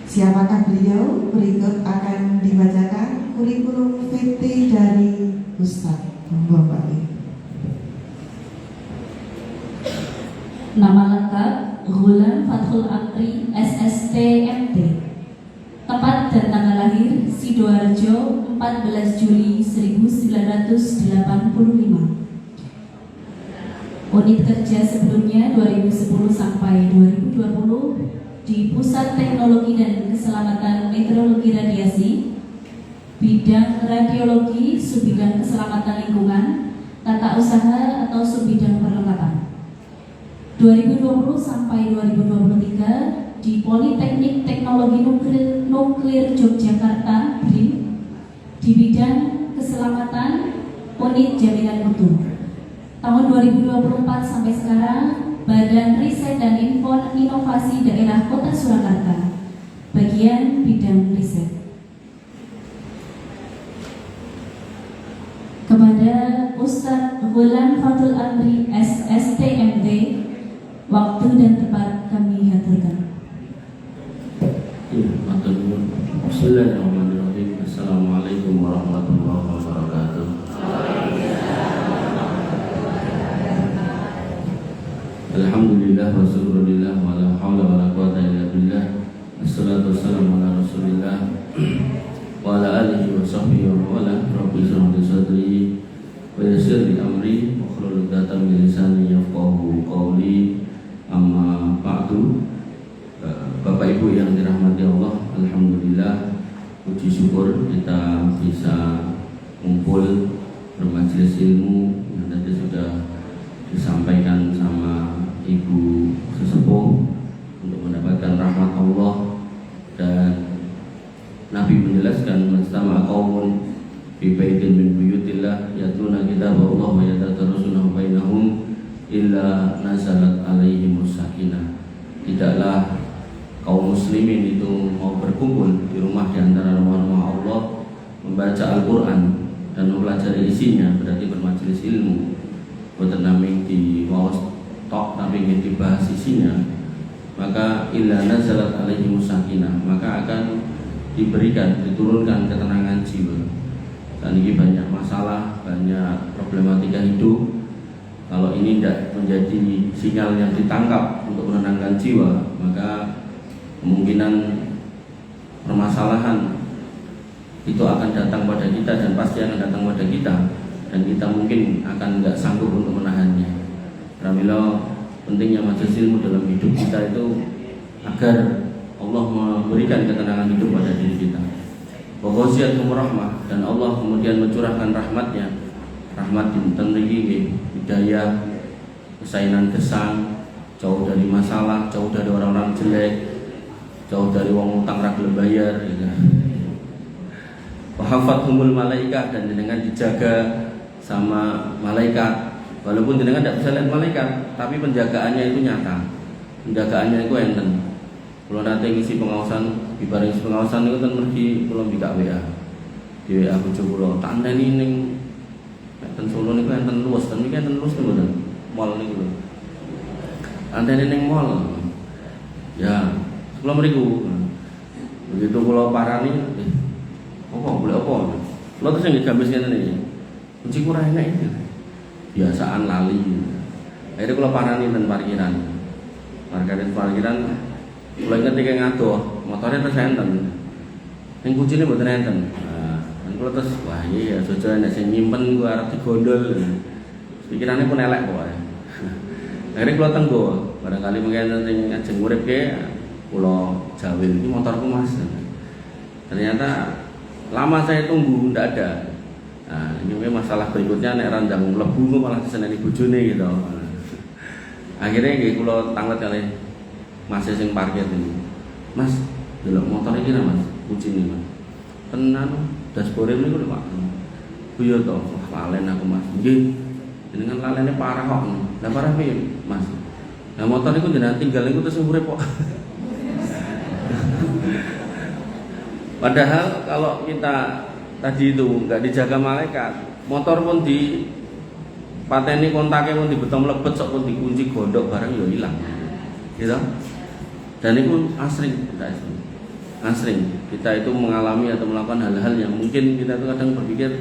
Siapakah beliau? Berikut akan dibacakan kurikulum VT dari Ustadz. Nama lengkap Ghulam Fathul Amri SST MT. Tempat dan tanggal lahir Sidoarjo 14 Juli 1985. Unit kerja sebelumnya 2010 sampai 2020 di Pusat Teknologi dan Keselamatan Meteorologi Radiasi, bidang radiologi, subbidang keselamatan lingkungan, tata usaha atau subbidang perlengkapan. 2020 sampai 2023 di Politeknik Teknologi Nuklir Yogyakarta BRIN di bidang keselamatan unit jaminan mutu. Tahun 2024 sampai sekarang Badan Riset dan Inovasi Daerah Kota Surakarta, bagian bidang riset. Kepada Ustadz Ghulam Fathul Amri SST MT, waktu dan tempat kami haturkan. Bismillahirrahmanirrahim. Assalamualaikum warahmatullahi wabarakatuh. Alhamdulillah wa syukurillah wa la hawla wa la quwwata illa billah. Assalatu wassalamu ala rasulillah wa ala alihi wa sahbihi wa ala rabbi shrah li sadri wa yassir li amri wa hlul 'uqdatam min lisani yafqahu qawli. Amma ba'du. Bapak Ibu yang dirahmati Allah, alhamdulillah, puji syukur kita bisa kumpul bermajelis ilmu yang tadi sudah disampaikan sama Ibu sesepuh untuk mendapatkan rahmat Allah. Dan Nabi menjelaskan majtama'a qaumun fi baitin min buyutillah yatluna kitaballah wa yatadarasunahu bainahum illa nazalat alaihimus sakinah. Tidaklah kaum muslimin itu mau berkumpul di rumah di antara rumah-rumah Allah, membaca Al-Quran dan mempelajari isinya, berarti bermajelis ilmu. Boten naming di waos tok tapi nggih dibahas isinya, maka illa nazalat alaihimus sakinah, maka akan diberikan, diturunkan ketenangan jiwa. Dan ini banyak masalah, banyak problematika hidup. Kalau ini tidak menjadi sinyal yang ditangkap untuk menenangkan jiwa, maka kemungkinan permasalahan itu akan datang pada kita dan pasti akan datang pada kita, dan kita mungkin akan tidak sanggup untuk menahannya. Pramila pentingnya majelis ilmu dalam hidup kita itu agar Allah memberikan ketenangan hidup pada diri kita. Wa ghasiyatum rahmah, dan Allah kemudian mencurahkan rahmatnya. Rahmat dinten niki hidayah, kesainan gesang, jauh dari masalah, jauh dari orang-orang jelek, jauh dari wong utang ra gelem bayar gitu. Wa hafathumul malaikah, dan dengan dijaga sama malaikat. Walaupun jenengan tidak bisa lihat malaikat, tapi penjagaannya itu nyata. Penjagaannya itu enten. Kalau nanti ngisi pengawasan, dibareng pengawasan itu kan mergi belum bika WA. Di WA bojo kula, tak anteni ning ten Solo niku enten luwes, ten iki enten luwes niku mboten. Mall niku lho. Anteni ning mall. Ya, kula mriku. Begitu kula parani, apa boleh apa? Kula terus nggih gambes ngene iki. Kunci kurang enak iki. Biasaan lali. Akhirnya kula parani ten parkiran. Parkiran kula inget iki ngadoh, motore terus enten. Ning kuncine mboten enten. Nah, kula terus wah iya ya jojo nek sing nyimpen ku arep digondol. Pikirane pun elek pokoke. Akhirnya kula tenggo, barangkali mungkin sing ajeng urip ke kula jawil iki motorku Mas. Ternyata lama saya tunggu ndak ada. Nah, ini masalah berikutnya nek randang mlebu malah diseneni bojone gitu. Akhirnya nggih kula tanglet kali Mas sing parkir ini. Mas, delok motor iki ra Mas, kuncine Mas. Tenan dashboard niku lho Pak. Iya to, lalen aku Mas. Nggih. Jenengan lalene parah kok. Lah parah piye, Mas? Lah motor niku jenengan tinggal niku terus urip kok. Padahal kalau kita tadi itu nggak dijaga malaikat, motor pun di pateni kontaknya pun dibeton lebet, sok pun dikunci gondok barang ya hilang, gitu. Dan itu asring, asring kita itu mengalami atau melakukan hal-hal yang mungkin kita itu kadang berpikir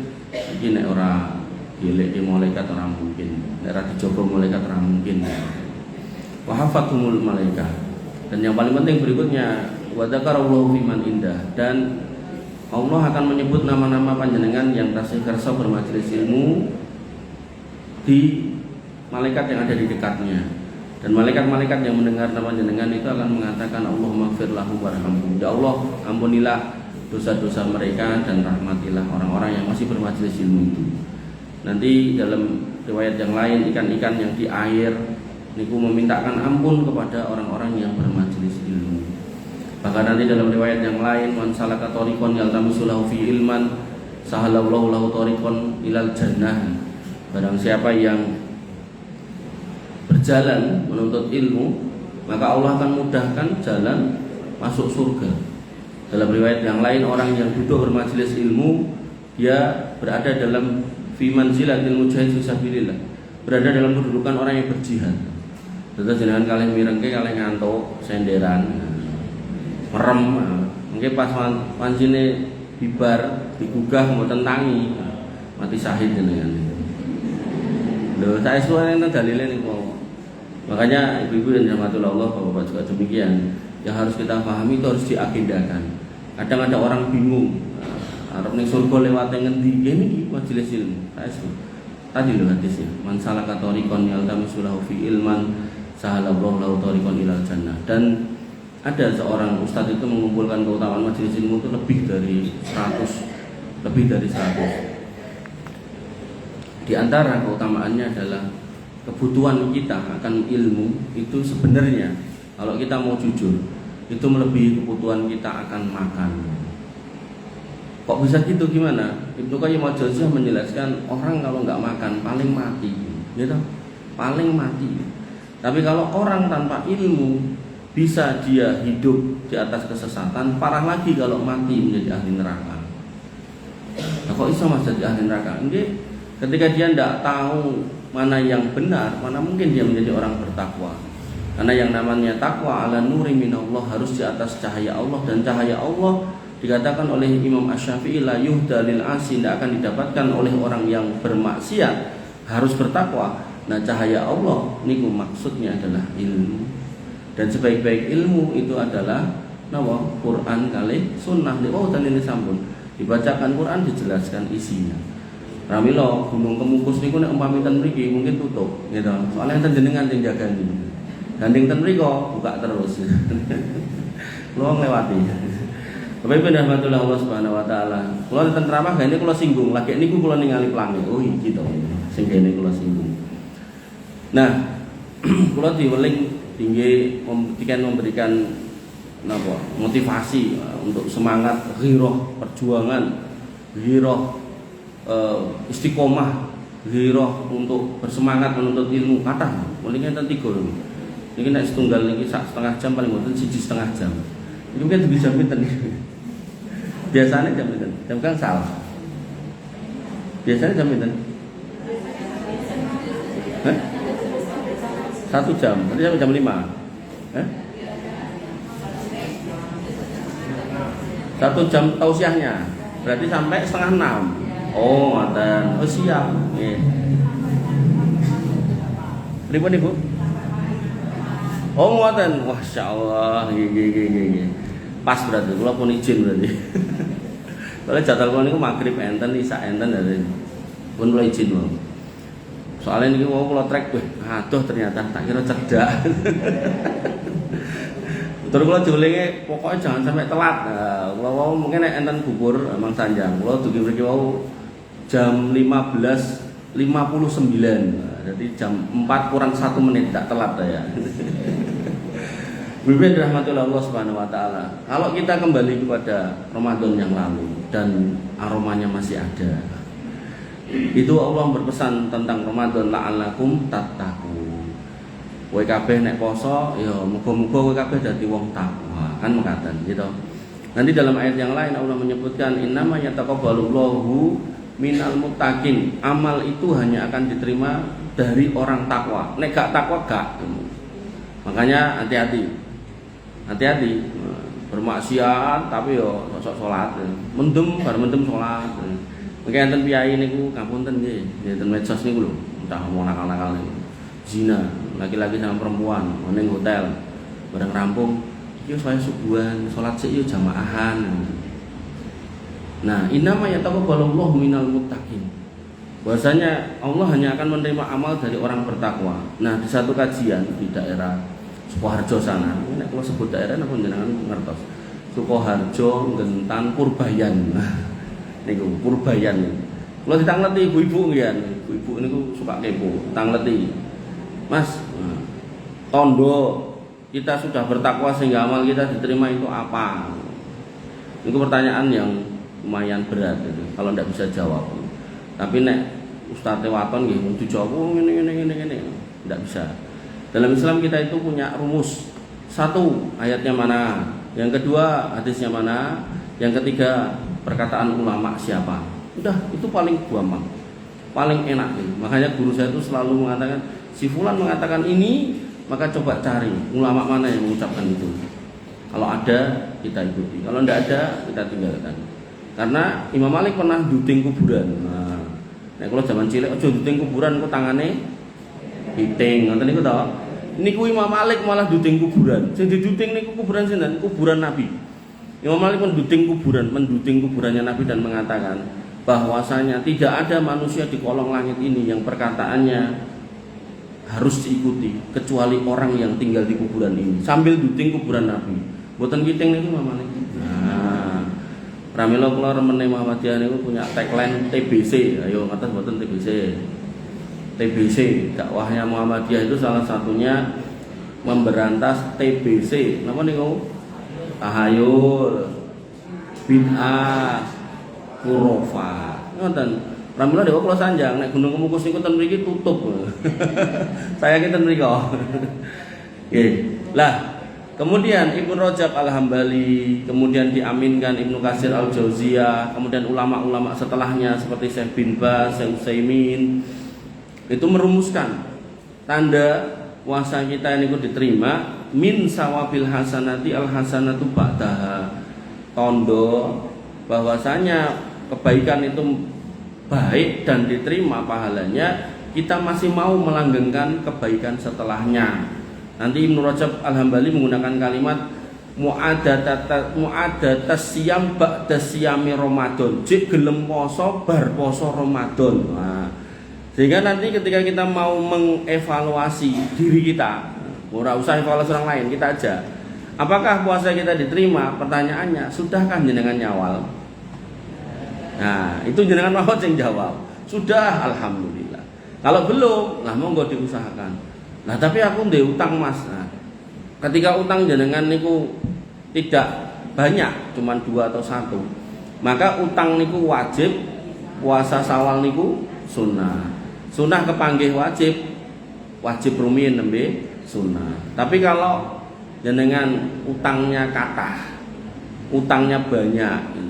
ini orang gilek di malaikat orang mungkin, nek dicoba malaikat orang mungkin. Wa hafathumul malaikat. Dan yang paling penting berikutnya wa dzakarallahu fiman indah, dan Allah akan menyebut nama-nama panjenengan yang tasih kersa bermajelis ilmu di malaikat yang ada di dekatnya. Dan malaikat-malaikat yang mendengar nama jenengan itu akan mengatakan Allahumma gfir lahu warhamhu. Ya Allah, ampunilah dosa-dosa mereka dan rahmatilah orang-orang yang masih bermajelis ilmu itu. Nanti dalam riwayat yang lain, ikan-ikan yang di air niku memintakan ampun kepada orang-orang yang bermajelis ilmu. Bahkan nanti dalam riwayat yang lain, man salaka tariqan yaltamisu lahu fi ilman sahalallahu lahu tariqan ilal jannah. Barang siapa yang berjalan menuntut ilmu, maka Allah akan mudahkan jalan masuk surga. Dalam riwayat yang lain, orang yang duduk bermajelis ilmu, dia berada dalam fi manzilatil mujahid fisabilillah, berada dalam kedudukan orang yang berjihad. Terus jenengan kalih mirengke kalih ngantuk senderan merem, mungkin pas pancine bibar digugah mboten tangi mati syahid jenengan. Lho, saya suwe enten dalile niku. Makanya ibu-ibu dan rahmatullah Allah, bapak-bapak juga demikian. Yang harus kita pahami itu harus diagendakan. Kadang ada orang bingung, arep ning surga lewat ngendi? Nggih niki majelis ilmu. Tadi lho hadisnya, man salaka tariqan yaltamisu lahu fi ilman sahalallahu lahu tariqan ilal jannah. Dan ada seorang ustadz itu mengumpulkan keutamaan majelis ilmu itu lebih dari 100. Di antara keutamaannya adalah kebutuhan kita akan ilmu itu sebenarnya kalau kita mau jujur itu melebihi kebutuhan kita akan makan. Kok bisa gitu, gimana? Ibnu Qayyim al-Jauziyah menjelaskan orang kalau nggak makan paling mati, gitu, paling mati. Tapi kalau orang tanpa ilmu bisa dia hidup di atas kesesatan, parah lagi kalau mati menjadi ahli neraka. Nah, kok bisa mas jadi ahli neraka? Ketika dia tidak tahu mana yang benar, mana mungkin dia menjadi orang bertakwa. Karena yang namanya takwa ala nuri minallah, harus di atas cahaya Allah. Dan cahaya Allah dikatakan oleh Imam Asy-Syafi'i la yuhda lil asi, tidak akan didapatkan oleh orang yang bermaksiat, harus bertakwa. Nah, cahaya Allah niku maksudnya adalah ilmu. Dan sebaik-baik ilmu itu adalah nawa Quran kali sunnah. Oh, dan ini sampun dibacakan Quran, dijelaskan isinya. Ramilo Gunung Kemukus niku nek umpami ten mriki mungkin tutup gitu. Soalnya enten jenengan sing jagani. Gandeng ten mriko buka terus. Kulo nglewati. Bapak Ibu rahmatullah Allah Subhanahu wa taala. Kulo ten ceramah gene kulo singgung, lagi niku kulo ningali pelangi. Oh iki to. Sing kene kulo singgung. Nah, kulo diweling tinggi memberikan napa? Motivasi untuk semangat ghirah perjuangan, ghirah istiqomah, ghirah untuk bersemangat menuntut ilmu. Kata mulai enten 3 lho. Niki nek setunggal niki sak setengah jam paling mboten 1,5 jam. Iki mungkin bisa jam pinten iki. Biasanya jam pinten? Jam kang salah. Biasanya jam pinten? 1 jam, berarti sampai jam 5. 1 jam tausiahnya, berarti sampai setengah 6. Oh, ngoten. Oh, siap. Nggih. Pripun Ibu? Oh, ngoten. Masyaallah. Nggih. Pas berarti kula pun izin berarti. Soale jadwal kula niku magrib enten, isya enten dari. Pun kula izin wae. Soalnya niki mau kula trek, aduh ternyata tak kira cedak. Terus kula diwelinge pokoknya jangan sampai telat. Nah, kula wau mungkin nek enten bubur emang sanjang. Kula dugi mriki wau jam 15.59. Jadi jam 4 kurang 1 menit tak telat ya. Bibi rahmatullah Allah Subhanahu wa taala. Kalau kita kembali kepada Ramadan yang lalu dan aromanya masih ada. Itu Allah berpesan tentang Ramadan la'allakum tattaqun. Kowe kabeh nek poso ya muga-muga kowe kabeh dadi wong takwa, kan mekaten gitu. Nanti dalam ayat yang lain Allah menyebutkan innama yataqabbalullahu minal muttaqin. Amal itu hanya akan diterima dari orang takwa. Nek gak takwa gak. Makanya hati-hati. Hati-hati. bermaksiat tapi yo sok salat. Mendem bar mendem salat. Mengke enten piyai niku ngapunten nggih, enten medsos niku lho, entah mau nakal-nakal niku. Zina, laki-laki sama perempuan, ning hotel. Bareng rampung, yo saya subuhan, salat sik yo jamaahan. Nah, innama yataqabbalullahu minal muttaqin. Bahwasanya Allah hanya akan menerima amal dari orang bertakwa. Nah, di satu kajian di daerah Sukoharjo sana, nek kalau sebut daerah napa jenengan ngertos. Sukoharjo, Gentan, Purbayan. Nah, niku Purbayan. Kalau ditangleti ibu-ibu nggih, ibu-ibu niku suka kepo, tangleti. Mas, tondo kita sudah bertakwa sehingga amal kita diterima itu apa? Itu pertanyaan yang lumayan berat gitu, kalau tidak bisa jawab. Tapi nek Ustaz Tewaton nggih mung dijawab ngene tidak bisa. Dalam Islam kita itu punya rumus. Satu, ayatnya mana? Yang kedua, hadisnya mana? Yang ketiga, perkataan ulama siapa? Udah, itu paling gampang. Paling enak gitu. Makanya guru saya itu selalu mengatakan, si fulan mengatakan ini, maka coba cari ulama mana yang mengucapkan itu. Kalau ada, kita ikuti. Kalau tidak ada, kita tinggalkan. Karena Imam Malik pernah duting kuburan. Nah, kalau zaman cilik aja duting kuburan kok tangane hiting, ngoten niku to. Niku Imam Malik malah duting kuburan. Sing diduting niku kuburan sinten? Kuburan Nabi. Imam Malik menduting kuburannya Nabi dan mengatakan bahwasanya tidak ada manusia di kolong langit ini yang perkataannya harus diikuti kecuali orang yang tinggal di kuburan ini. Sambil duting kuburan Nabi. Mboten kiting niku Imam Malik. Nah, pramila kula remen Muhammadiyah niku punya tagline TBC. Ayo ngatas mboten TBC. TBC, dakwahnya Muhammadiyah itu salah satunya memberantas TBC. Napa niku? Tahayul, bid'ah, khurafat. Ngoten. Pramila dewa kula sanjang nek Gunung Kemukus niku ten mriki tutup. Saya ki ten mriko. Nggih. Lah, kemudian Ibnu Rajab Al-Hambali, kemudian diaminkan Ibnu Katsir Al-Jauziyah, kemudian ulama-ulama setelahnya seperti Syekh bin Baz, Syekh Utsaimin itu merumuskan tanda puasa kita ini diterima min sawabil hasanati al hasanatu ba'daha. Tondo bahwasanya kebaikan itu baik dan diterima pahalanya, kita masih mau melanggengkan kebaikan setelahnya. Nanti Ibnu Rajab Al-Hambali menggunakan kalimat mu'adatas siyam ba'da siyami Ramadan. Jik gelem poso bar poso Ramadan. Nah, sehingga nanti ketika kita mau mengevaluasi diri kita, ora usah evaluasi orang lain, kita aja. Apakah puasa kita diterima? Pertanyaannya, sudahkah jenengan nyawal? Nah, itu jenengan mau sing jawab. Sudah, alhamdulillah. Kalau belum, lah monggo diusahakan. Nah, tapi aku ndek utang Mas. Nah, ketika utang jenengan niku tidak banyak, cuma 2 atau 1, maka utang niku wajib, puasa Syawal niku sunnah. Sunnah kepanggih wajib rumiyin nembe sunnah. Tapi kalau jenengan utangnya kathah, utangnya banyak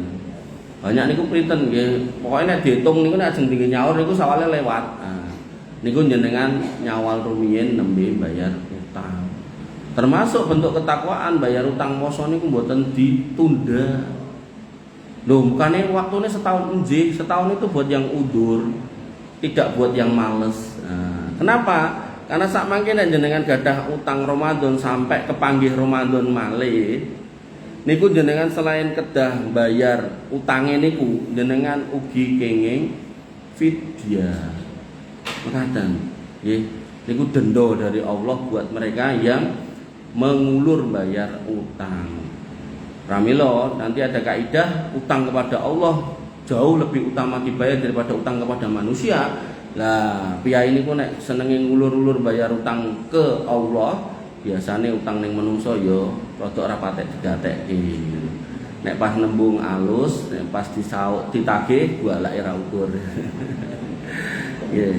niku priten nggih. Pokoke nek diitung niku nek ajeng tinggi nyaur niku Syawale lewat. Nah, niku jenengan nyawal rumiyin nembe bayar utang. Termasuk bentuk ketakwaan bayar utang poso niku mboten ditunda. Loh, bukannya waktunya setahun nggih, setahun itu buat yang udur, tidak buat yang males. Nah, kenapa? Karena sak mangke nek jenengan gadah utang Ramadan sampai kepanggih Ramadan malih, niku jenengan selain kedah bayar utange niku, jenengan ugi kenging fidyah. Mekaten, nggih. Niku denda dari Allah buat mereka yang mengulur bayar utang. Pramila, nanti ada kaidah utang kepada Allah jauh lebih utama dibayar daripada utang kepada manusia. Lah, piyai niku nek senenge ngulur-ulur bayar utang ke Allah, biasane utang ning menungso ya rada ora patek digatekke. Nek pas nembung alus, nek pas disauk ditagih balake ra ukur. Nggih.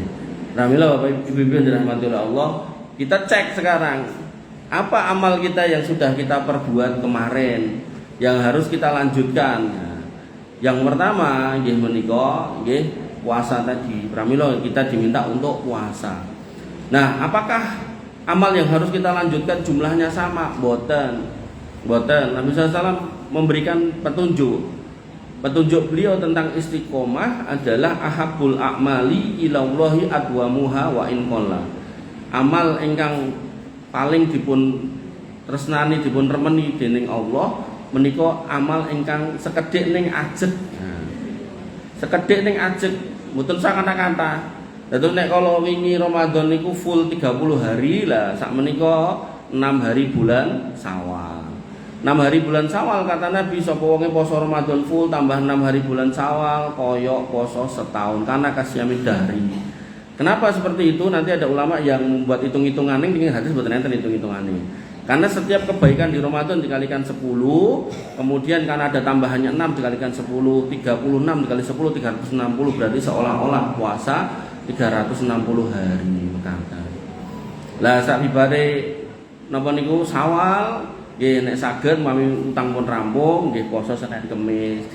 Pramila Bapak Ibu yang dirahmati oleh Allah, kita cek sekarang apa amal kita yang sudah kita perbuat kemarin yang harus kita lanjutkan. Yang pertama nggih menika nggih puasa tadi. Pramila kita diminta untuk puasa. Nah, apakah amal yang harus kita lanjutkan jumlahnya sama? Boten. Boten, Nabi SAW memberikan petunjuk. Petunjuk beliau tentang istiqomah adalah ahabbul a'mali ilallahi adwamuha wa in qalla. Amal ingkang paling dipun tresnani dipun remeni dening Allah menika amal ingkang sekedhik ning ajeg. Sekedhik ning ajeg, mboten sakana-kata. Dados nek kala wingi Ramadan niku full 30 hari lah, sak menika 6 hari bulan Syawal. 6 hari bulan Syawal kata Nabi, sapa wonge poso Ramadan full tambah 6 hari bulan Syawal koyok poso setahun karena kasyami dahri. Kenapa seperti itu? Nanti ada ulama yang membuat hitung-hitungan ning hadis mboten enten hitung-hitungane. Karena setiap kebaikan di Ramadan dikalikan 10, kemudian karena ada tambahannya 6 dikalikan 10, 36 dikali 10 360 berarti seolah-olah puasa 360 hari kata. Lah sak bibare napa niku Syawal nggih nek saged mami utang pun rampung nggih poso Senin Kamis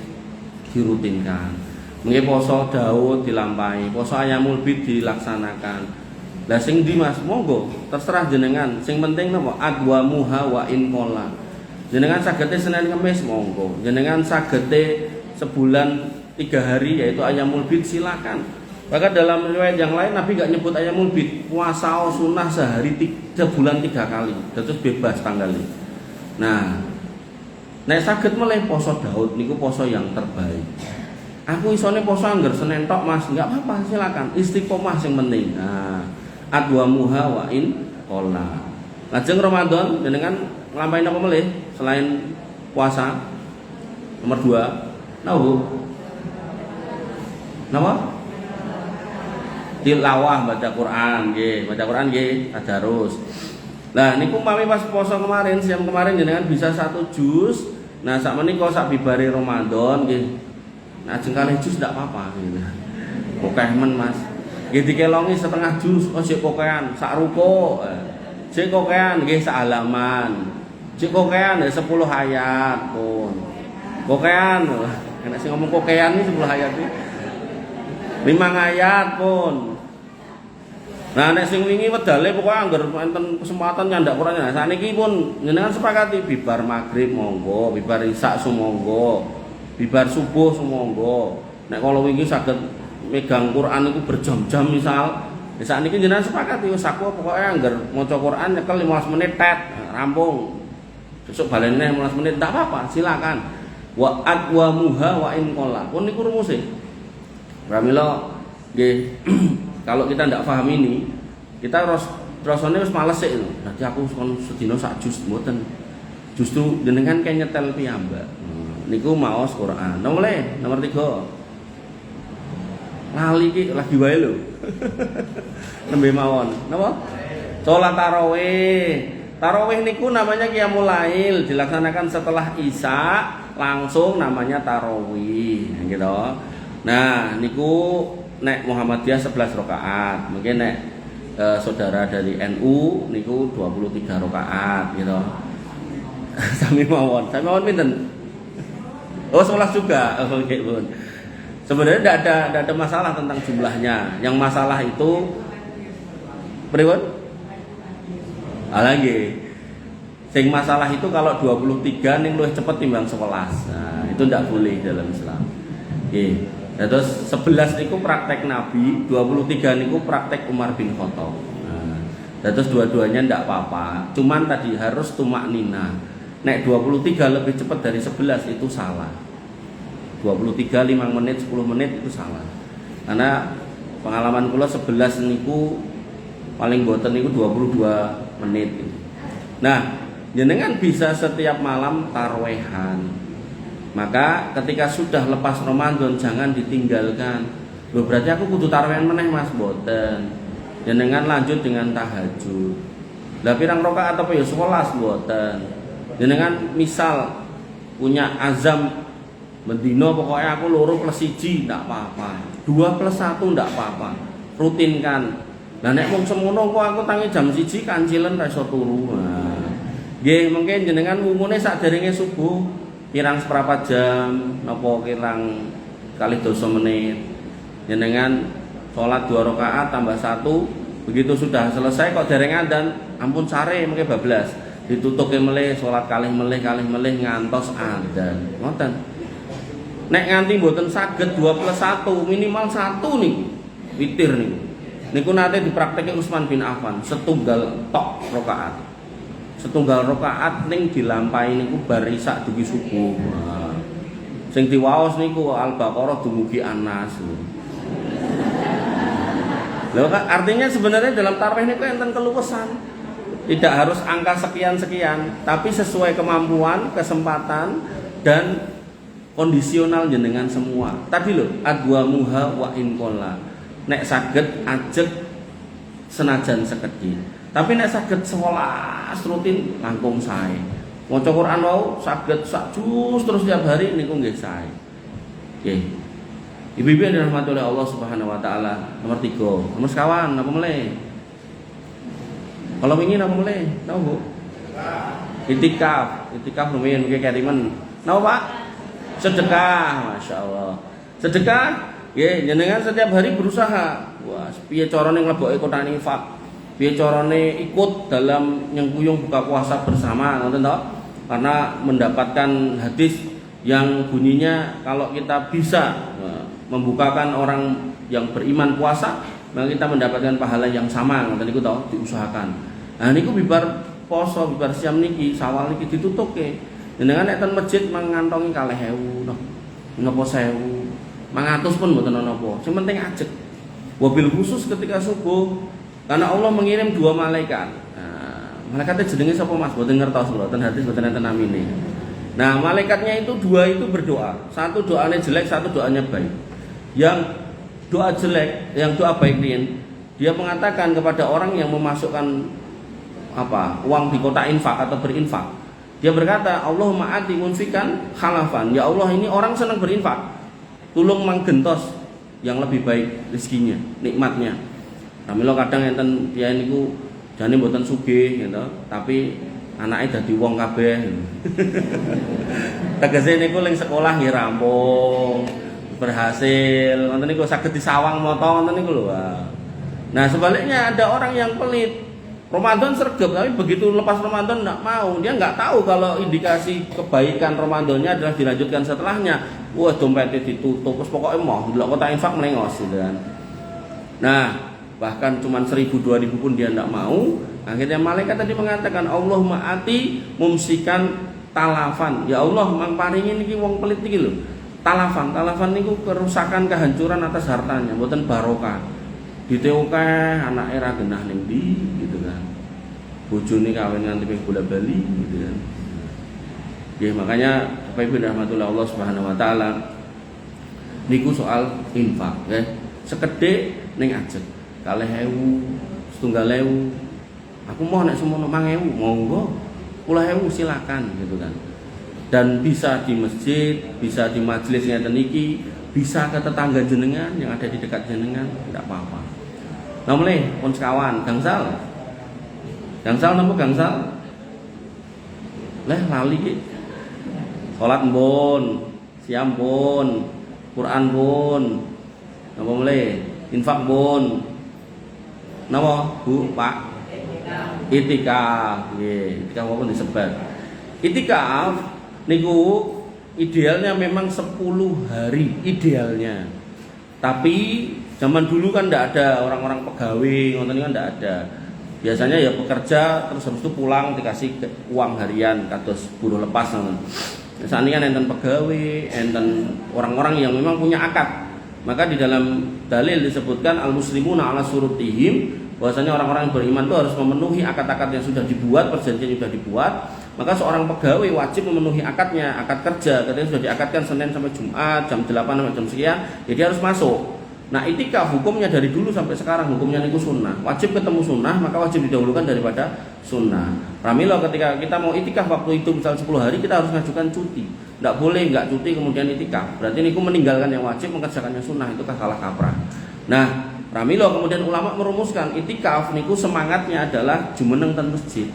dirutinkan. Nggih poso Daud dilampahi, poso Ayamul Bid dilaksanakan. Lah sing ndi Mas? Monggo terserah jenengan. Sing penting napa? Adwamuha wa in qalla. Jenengan sagete Senin Kamis monggo. Jenengan sagete sebulan 3 hari yaitu Ayamul Bid silakan. Bahkan dalam riwayat yang lain Nabi gak nyebut Ayamul Bid, puasa sunnah sebulan 3 kali. Terus bebas tanggalnya. Nah, nek saged meleh poso Daud niku poso yang terbaik. Aku isone poso angger Senin tok Mas, enggak apa-apa silakan. Istiqomah sing penting. Nah, adwamuha wa in qalla. Lajeng Ramadan jenengan nglampahi apa meleh selain puasa? Nomor 2. Napa? Tilawah baca Quran nggih, baca Quran nggih, tadarus. Lah niku umpami pas poso kemarin, siang kemarin jenengan bisa 1 juz. Nah, sak menika sak bibare Ramadan nggih. Nah, ajeng kalih juz ndak apa-apa gitu. Kokeh men Mas. Nggih dikelongi setengah juz, oh sik kokean, sak ruko. Sik kokean nggih sak halaman. Sik kokean 10 ayat pun. Kokean. Enak sing ngomong kokean iki 10 ayat iki. 5 ayat pun. Nah nek sing wingi wedale pokoke anggar enten kesempatan nyandak Quran. Nah saniki pun jenengan sepakati bibar maghrib monggo, bibar isya sumangga, bibar subuh sumangga. Nek kala wingi saged megang Quran iku berjam-jam misal, saniki jenengan sepakati wis aku pokoke anggar maca Quran nyekel 15 menit tet, rampung. Besok balene 15 menit ndak apa-apa, silakan. Wa adwamuha wa in qalla. Pun niku rumuse. Pramila nggih kalau kita tidak paham ini, kita rasane wis males sik lho. Dadi aku kon sedina sak juz mboten. Justru jenengan kaya nyetel piyambak. Niku maos Quran. Nomor 3. Lali iki lagi wae lho. Nembe mawon. Napa? Salat tarawih. Tarawih niku namanya Qiyamul Lail, dilaksanakan setelah Isya, langsung namanya tarawih, gitu. Nah, niku nek Muhammadiyah 11 rakaat. Mungkin nek saudara dari NU niku 23 rakaat gitu. Sami mawon pinten? Oh, 11 juga. Oh, nggih, Bun. Sebenarnya tidak ada masalah tentang jumlahnya. Yang masalah itu pripun? Lagi. Sing masalah itu kalau 23 ning luwih cepet timbang 11. Nah, itu tidak boleh dalam Islam. Nggih. Terus 11 niku praktek Nabi, 23 niku praktek Umar bin Khattab. Nah, terus dua-duanya ndak apa-apa. Cuman tadi harus tumak nina. Nek 23 lebih cepat dari 11 itu salah. 23 5 menit 10 menit itu salah. Karena pengalaman kula 11 niku paling boten niku 22 menit. Nah, jenengan bisa setiap malam tarawih-an. Maka ketika sudah lepas Ramadan jangan ditinggalkan. Loh berarti aku kudu tarawih meneh Mas, boten. Jenengan lanjut dengan tahajud. Lah pirang rakaat apa ya 11 boten. Jenengan misal punya azam mendino pokoknya aku loro plus 1 ndak apa-apa. 2 plus 1 ndak apa-apa. Rutinkan. Lah nek wong semono kok aku tangi jam 1 kancilen ra iso turu. Nah, nggih mungkin jenengan wungune sakderenge subuh kirang seperempat jam, napa kirang kali 12 menit. Jenengan sholat 2 rakaat tambah 1, begitu sudah selesai kok dereng adzan, ampun sare mengke bablas. ditutuke melih salat kalih melih ngantos adzan. Ngoten. Nek nganti mboten saged 2+1 minimal 1 niku witir niku. Niku nate dipraktekke Utsman bin Affan, setunggal tok rakaat. Setunggal rakaat ning dilampahi niku bar isak dugi subuh. Nah, sing diwaos niku Al-Baqarah dumugi An-Nas. Loh, artinya sebenarnya dalam tarawih niku enten keluwesan. Tidak harus angka sekian-sekian, tapi sesuai kemampuan, kesempatan dan kondisional jenengan semua. Tadi lho, adwamuha wa in qalla. Nek saged ajeg senajan sekedhik. Tapi nek saged 11 rutin langkung sae. Maca Quran wau saged sak juz terus tiap hari niku nggih sae. Nggih. Ibu-ibu yang dirahmati oleh Allah Subhanahu wa taala. Nomor 3, nomor sekawan apa meleh? Kalau ingin apa meleh? Tahu Bu? Itikaf lumayan mungkin kiriman. Napa Pak? Sedekah, Masya Allah. Sedekah, ya jenengan setiap hari berusaha. Wah, piye carane ngleboke kotak infak? Piye carane ikut dalam nyengkuyung buka puasa bersama, ngoten to? Karena mendapatkan hadis yang bunyinya kalau kita bisa membukakan orang yang beriman puasa, maka kita mendapatkan pahala yang sama, ngoten niku to, diusahakan. Nah niku bibar poso, bibar siam niki, sawal niki ditutukke. Jenengan nek ten masjid mangantongi 2.000 noh. Napa 1.000. 100 pun mboten napa. Sing penting ajeg. Wabil khusus ketika subuh karena Allah mengirim 2 malaikat. Nah, malaikatnya jenenge sapa Mas? Mboten ngertos kula, ten hadis mboten enten namine. Nah, malaikatnya itu 2 itu berdoa. Satu doanya jelek, satu doanya baik. Yang doa jelek, yang doa baik dia mengatakan kepada orang yang memasukkan uang di kotak infak atau berinfak. Dia berkata, Allahumma ati munfikan khalafan. Ya Allah, ini orang senang berinfak. Tulung manggentos yang lebih baik rezekinya, nikmatnya. Ramilo kadang enten piye niku jane mboten sugih gitu, tapi anake dadi wong kabeh. Tegese niku ning sekolah nggih rampung, berhasil, ngoten niku saged disawang moto ngoten niku lho. Nah, sebaliknya ada orang yang pelit. Ramadan sergap, tapi begitu lepas Ramadan enggak mau. Dia enggak tahu kalau indikasi kebaikan Ramadannya adalah dilanjutkan setelahnya. Wah, dompetnya ditutup, terus pokoknya mau delok kotak infak melengos gitu kan. Nah, bahkan cuma 1.000 2.000 pun dia enggak mau. Akhirnya malaikat tadi mengatakan, Allahumma ati mumsikan talafan. Ya Allah, mang paringi niki wong pelit iki lho. Talafan niku kerusakan, kehancuran atas hartanya, mboten barokah. Diteoke anake ra genah ning ndi gitu kan. Bojone kawin nganti ping bola-bali gitu kan. Ya makanya Bapak Ibu rahmatullah Allah Subhanahu wa taala niku soal infak ya. Sekedhik ning ajeg 2.000, 7.000. Aku mau nek semono 5.000, monggo. 10.000 silakan gitu kan. Dan bisa di masjid, bisa di majelis ngeten iki, bisa ke tetangga jenengan yang ada di dekat jenengan, tidak apa-apa. Nah mulai pun sekawan, gangsal napa gangsal? Leh lali ki. Salat pun, siam pun, Quran pun. Napa mulai? Infak pun. Napa Bu, Pak? Itikaf. Nggih, itikaf pun disebat. Itikaf niku idealnya memang 10 hari idealnya. Tapi zaman dulu kan tidak ada orang-orang pegawai, ngoten kan tidak ada. Biasanya ya bekerja terus habis itu pulang dikasih uang harian kados buruh lepas ngoten. Saat ini kan enten pegawai, enten orang-orang yang memang punya akad. Maka di dalam dalil disebutkan al-muslimuna ala surutihim, bahwasanya orang-orang yang beriman itu harus memenuhi akad-akad yang sudah dibuat, perjanjian yang sudah dibuat. Maka seorang pegawai wajib memenuhi akadnya, akad kerja. Ketika sudah diakadkan Senin sampai Jumat, jam 8 sampai jam sekian, jadi harus masuk. Nah, itikaf hukumnya dari dulu sampai sekarang hukumnya niku sunnah. Wajib ketemu sunnah, maka wajib didahulukan daripada sunnah. Pramila ketika kita mau itikaf waktu itu misal 10 hari, kita harus mengajukan cuti. Tidak boleh enggak cuti kemudian itikaf. Berarti niku meninggalkan yang wajib, mengerjakan yang sunnah, itu kalah kaprah. Nah, pramila kemudian ulama merumuskan itikaf niku semangatnya adalah jumeneng ten masjid.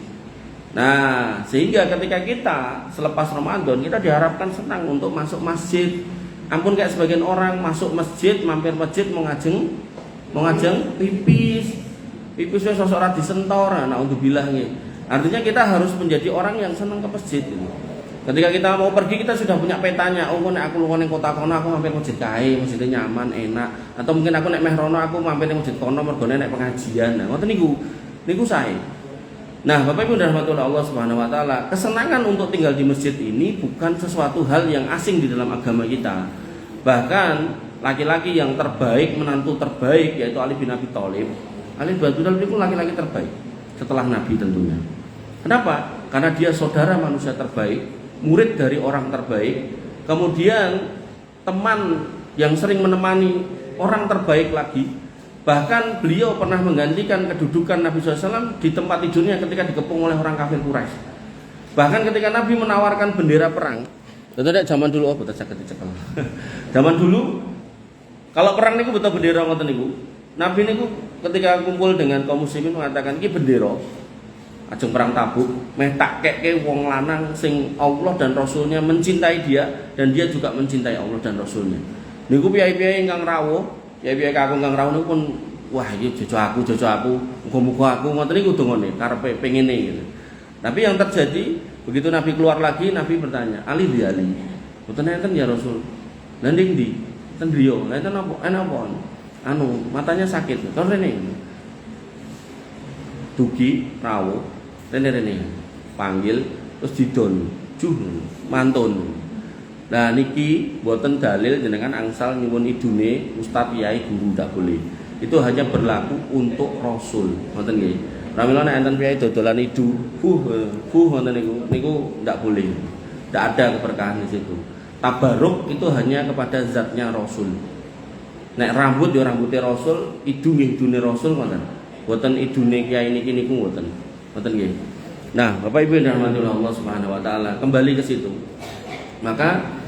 Nah, sehingga ketika kita selepas Ramadan kita diharapkan senang untuk masuk masjid. Ampun kayak sebagian orang masuk masjid, mampir masjid mau ngajeng pipis wis sosok ora disentor. Nah, untuk bilang nggih. Artinya kita harus menjadi orang yang senang ke masjid gitu. Ketika kita mau pergi kita sudah punya petanya. Oh, nek aku lunga ning kota kono aku mampir masjid kae, masjidnya nyaman, enak. Atau mungkin aku nek meh rono aku mampir ning masjid kono mergone nek pengajian. Nah, ngoten niku sae. Nah, Bapak Ibu dan rahmatullah Allah Subhanahu wa taala, kesenangan untuk tinggal di masjid ini bukan sesuatu hal yang asing di dalam agama kita. Bahkan laki-laki yang terbaik, menantu terbaik yaitu Ali bin Abi Thalib. Ali bin Abi Thalib itu laki-laki terbaik setelah Nabi tentunya. Kenapa? Karena dia saudara manusia terbaik, murid dari orang terbaik, kemudian teman yang sering menemani orang terbaik lagi. Bahkan beliau pernah menggantikan kedudukan Nabi SAW di tempat tidurnya ketika dikepung oleh orang kafir Quraisy. Bahkan ketika Nabi menawarkan bendera perang, tentunya zaman dulu betul saged dicekel. Zaman dulu kalau perang niku betul bendera ngoten niku. Nabi niku ketika kumpul dengan kaum muslimin mengatakan iki bendera ajeng perang Tabuk, meh tak kekke wong lanang sing Allah dan Rasulnya mencintai dia dan dia juga mencintai Allah dan Rasulnya. Niku piyai-piyai ingkang rawuh, piyai-piyai kakung ingkang rawuh niku pun wah iki jojo aku, muga-muga aku ngoten niku dongane karepe pengene gitu. Tapi yang terjadi begitu Nabi keluar lagi, Nabi bertanya, "Ali di Ali, mboten enten ya Rasul?" Lha ning ndi? Ten griya. Lha enten apa? Apa? Anu, matanya sakit. Kon rene. Dugi rawuh rene panggil terus didon juh mantun. Nah niki boten dalil jenengan angsal nyuwun idune ustaz kiai guru ndak boleh. Itu hanya berlaku untuk rasul. Ngoten nggih. Pramila nek enten kiai dodolan idu, ngoten niku ndak boleh. Ndak ada keberkahan di situ. Tabaruk itu hanya kepada zatnya rasul. Nek rambut ya rambutnya rasul, idu nggih idune rasul ngoten. Boten idune kiai niki niku mboten. Mboten nggih. Nah, Bapak Ibu dan rahmatullah Allah Subhanahu wa taala, kembali ke situ. Maka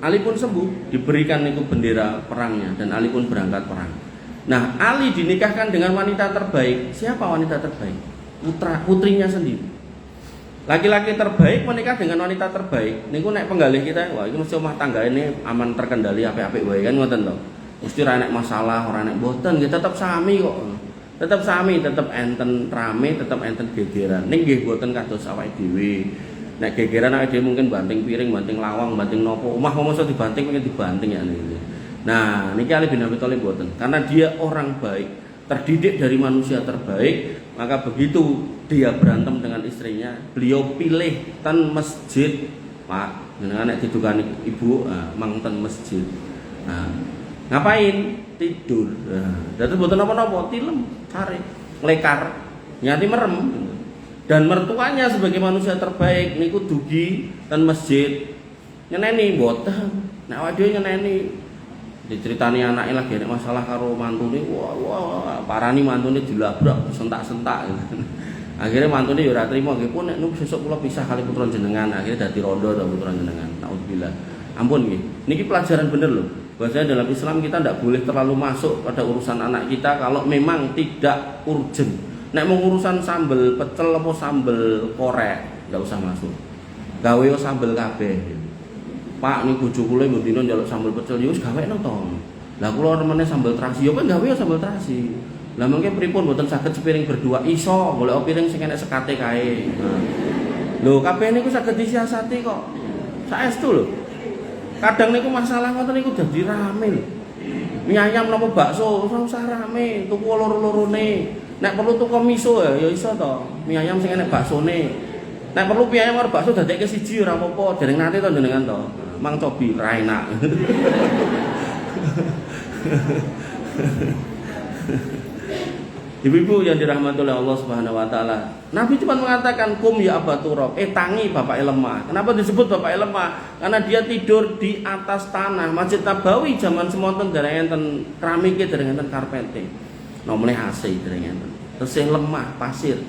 Ali pun sembuh, diberikan niku bendera perangnya dan Ali pun berangkat perang. Nah, Ali dinikahkan dengan wanita terbaik. Siapa wanita terbaik? Putrinya sendiri. Laki-laki terbaik menikah dengan wanita terbaik. Niku nek penggalih kita, wah iki mesti omah tangga ini aman terkendali apik-apik wae kan ngoten to. Mesti ora nek masalah, ora nek mboten, nggih tetep sami kok. Tetap sami, tetap enten rame, tetap enten gegeran. Ning nggih boten kados awake dhewe. Nek gegeran awake dhewe mungkin banting piring, banting lawang, banting nopo. Omah mosok dibanting pengen dibanting ya niku. Nah, niki Ali bin Abi Thalib boten. Karena dia orang baik, terdidik dari manusia terbaik, maka begitu dia berantem dengan istrinya, beliau pilih ten masjid. Pak, jenengan nek didukani ibu, mang ten masjid. Nah, ngapain? Tidur. Dadi mboten napa-napa, tilem, sare, nglekar, nyati merem. Dan mertuanya sebagai manusia terbaik niku dugi ten masjid. Nyeneni mboten. Nek awake dhewe nyeneni diceritani anake lagi nek masalah karo mantune, wah parani mantune dilabrak, sentak-sentak. Akhirnya mantune ya ora trimo nggih pun nek sesuk kula pisah kali putra jenengan, akhirnya dadi rondo to putra jenengan. Naudzubillah. Ampun nggih. Niki pelajaran bener loh. Bahwasanya dalam Islam kita tidak boleh terlalu masuk pada urusan anak kita kalau memang tidak urgent. Nek mau urusan sambel pecel apa sambel korek, enggak usah masuk. Gawe sambel kabeh. Pak ning bojo kula mbok dino njaluk sambel pecel ya wis gawekno to. Lah kula remene sambel terasi, ya kok gawe sambel terasi. Lah mengke pripun mboten saged sepiring berdua iso, golek piring sing enek sekate kae. Lho kabeh niku saged disiasati kok. Saestu lho. Kadang niku masalah ngoten niku dadi rame lho. Mie ayam napa bakso ora usah rame, tuku loro-lorone. Nek perlu tuku miso ya iso to. Mie ayam sing enek baksone. Nek perlu mie ayam karo bakso dadekke siji ora apa-apa, dereng nate to jenengan to. Mang cobi ra enak. Ibu-ibu yang dirahmati oleh Allah Subhanahu wa taala. Nabi cuma mengatakan kum ya Aba Turab, tangi bapak lemah. Kenapa disebut bapak lemah? Karena dia tidur di atas tanah. Masjid Nabawi zaman semonten dereng enten keramike, dereng enten karpete. Nomene AC dereng enten. Tesih lemah pasir.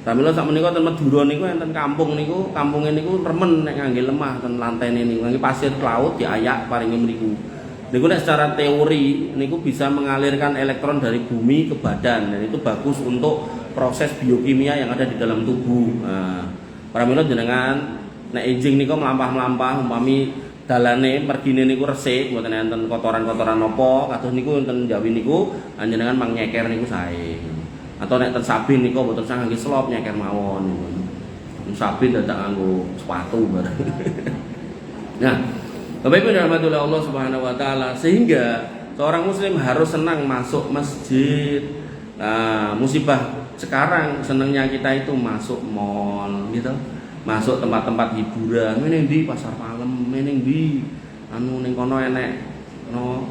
Pramila sak menika ten Madura niku enten kampung niku, kampunge niku remen nek ngangge lemah ten lantene niku ngangge pasir laut diayak paringi mriku. Niku nek secara teori niku bisa mengalirkan elektron dari bumi ke badan dan itu bagus untuk proses biokimia yang ada di dalam tubuh. Nah, pramila jenengan nek enjing niku mlampah-mlampah umpami dalane mergine niku resik mboten enten kotoran-kotoran napa kados niku enten Jawi niku panjenengan mang nyeker niku sae. Atau nek ten sabin niku mboten usah ngangge slop nyeker mawon niku. Sabin dadak nganggo sepatu bareng. Nah, Bapak Ibu dirahmati Allah Subhanahu wa taala, sehingga seorang muslim harus senang masuk masjid. Nah, musibah sekarang senangnya kita itu masuk mall gitu. Masuk tempat-tempat hiburan, meneng di pasar malam, meneng di anu ning kono enek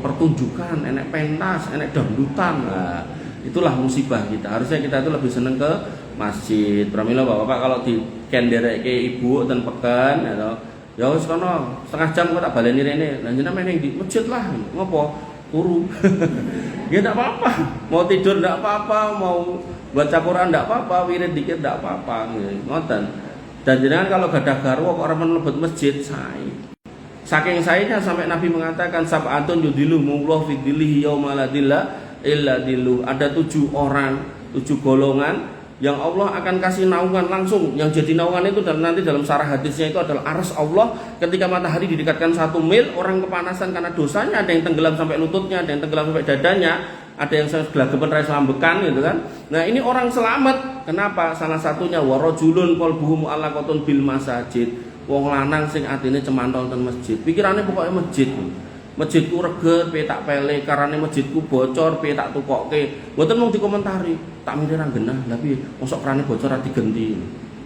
pertunjukan, enek pentas, enek dangdutan. Nah, itulah musibah kita. Harusnya kita itu lebih seneng ke masjid. Pramila Bapak kalau di kendereke ibu ten peken ya wis kono setengah jam kok tak baleni rene. Lah jenengan meneng di masjid lah. Ngopo? Turu. Ya enggak apa-apa. Mau tidur enggak apa-apa, mau baca Quran enggak apa-apa, wirid dikit enggak apa-apa. Ngoten. Dan jenengan kalau gadah garwa kok ora mlebet masjid sae. Saking saenya sampai Nabi mengatakan sab'atun yudhilluhumullahu fi dhillihi yauma la dhilla illa dhilluh. Ada 7 orang, 7 golongan yang Allah akan kasih naungan langsung. Yang jadi naungan itu nanti dalam syarah hadisnya itu adalah arsy Allah. Ketika matahari didekatkan 1 mil, orang kepanasan karena dosanya, ada yang tenggelam sampai lututnya, ada yang tenggelam sampai dadanya, ada yang gelagapan rai selambekan gitu kan. Nah, ini orang selamat. Kenapa? Salah satunya warajulun qalbuhu mu'allaqatun bil masajid. Wong lanang sing atine cemantol ten masjid. Pikirane pokoknya masjid. Masjidku reget, pe tak pele, karane masjidku bocor, pe tak tukokke. Mboten mung dikomentari, tak mikir ra genah, lha piye mosok krane bocor ra digenti.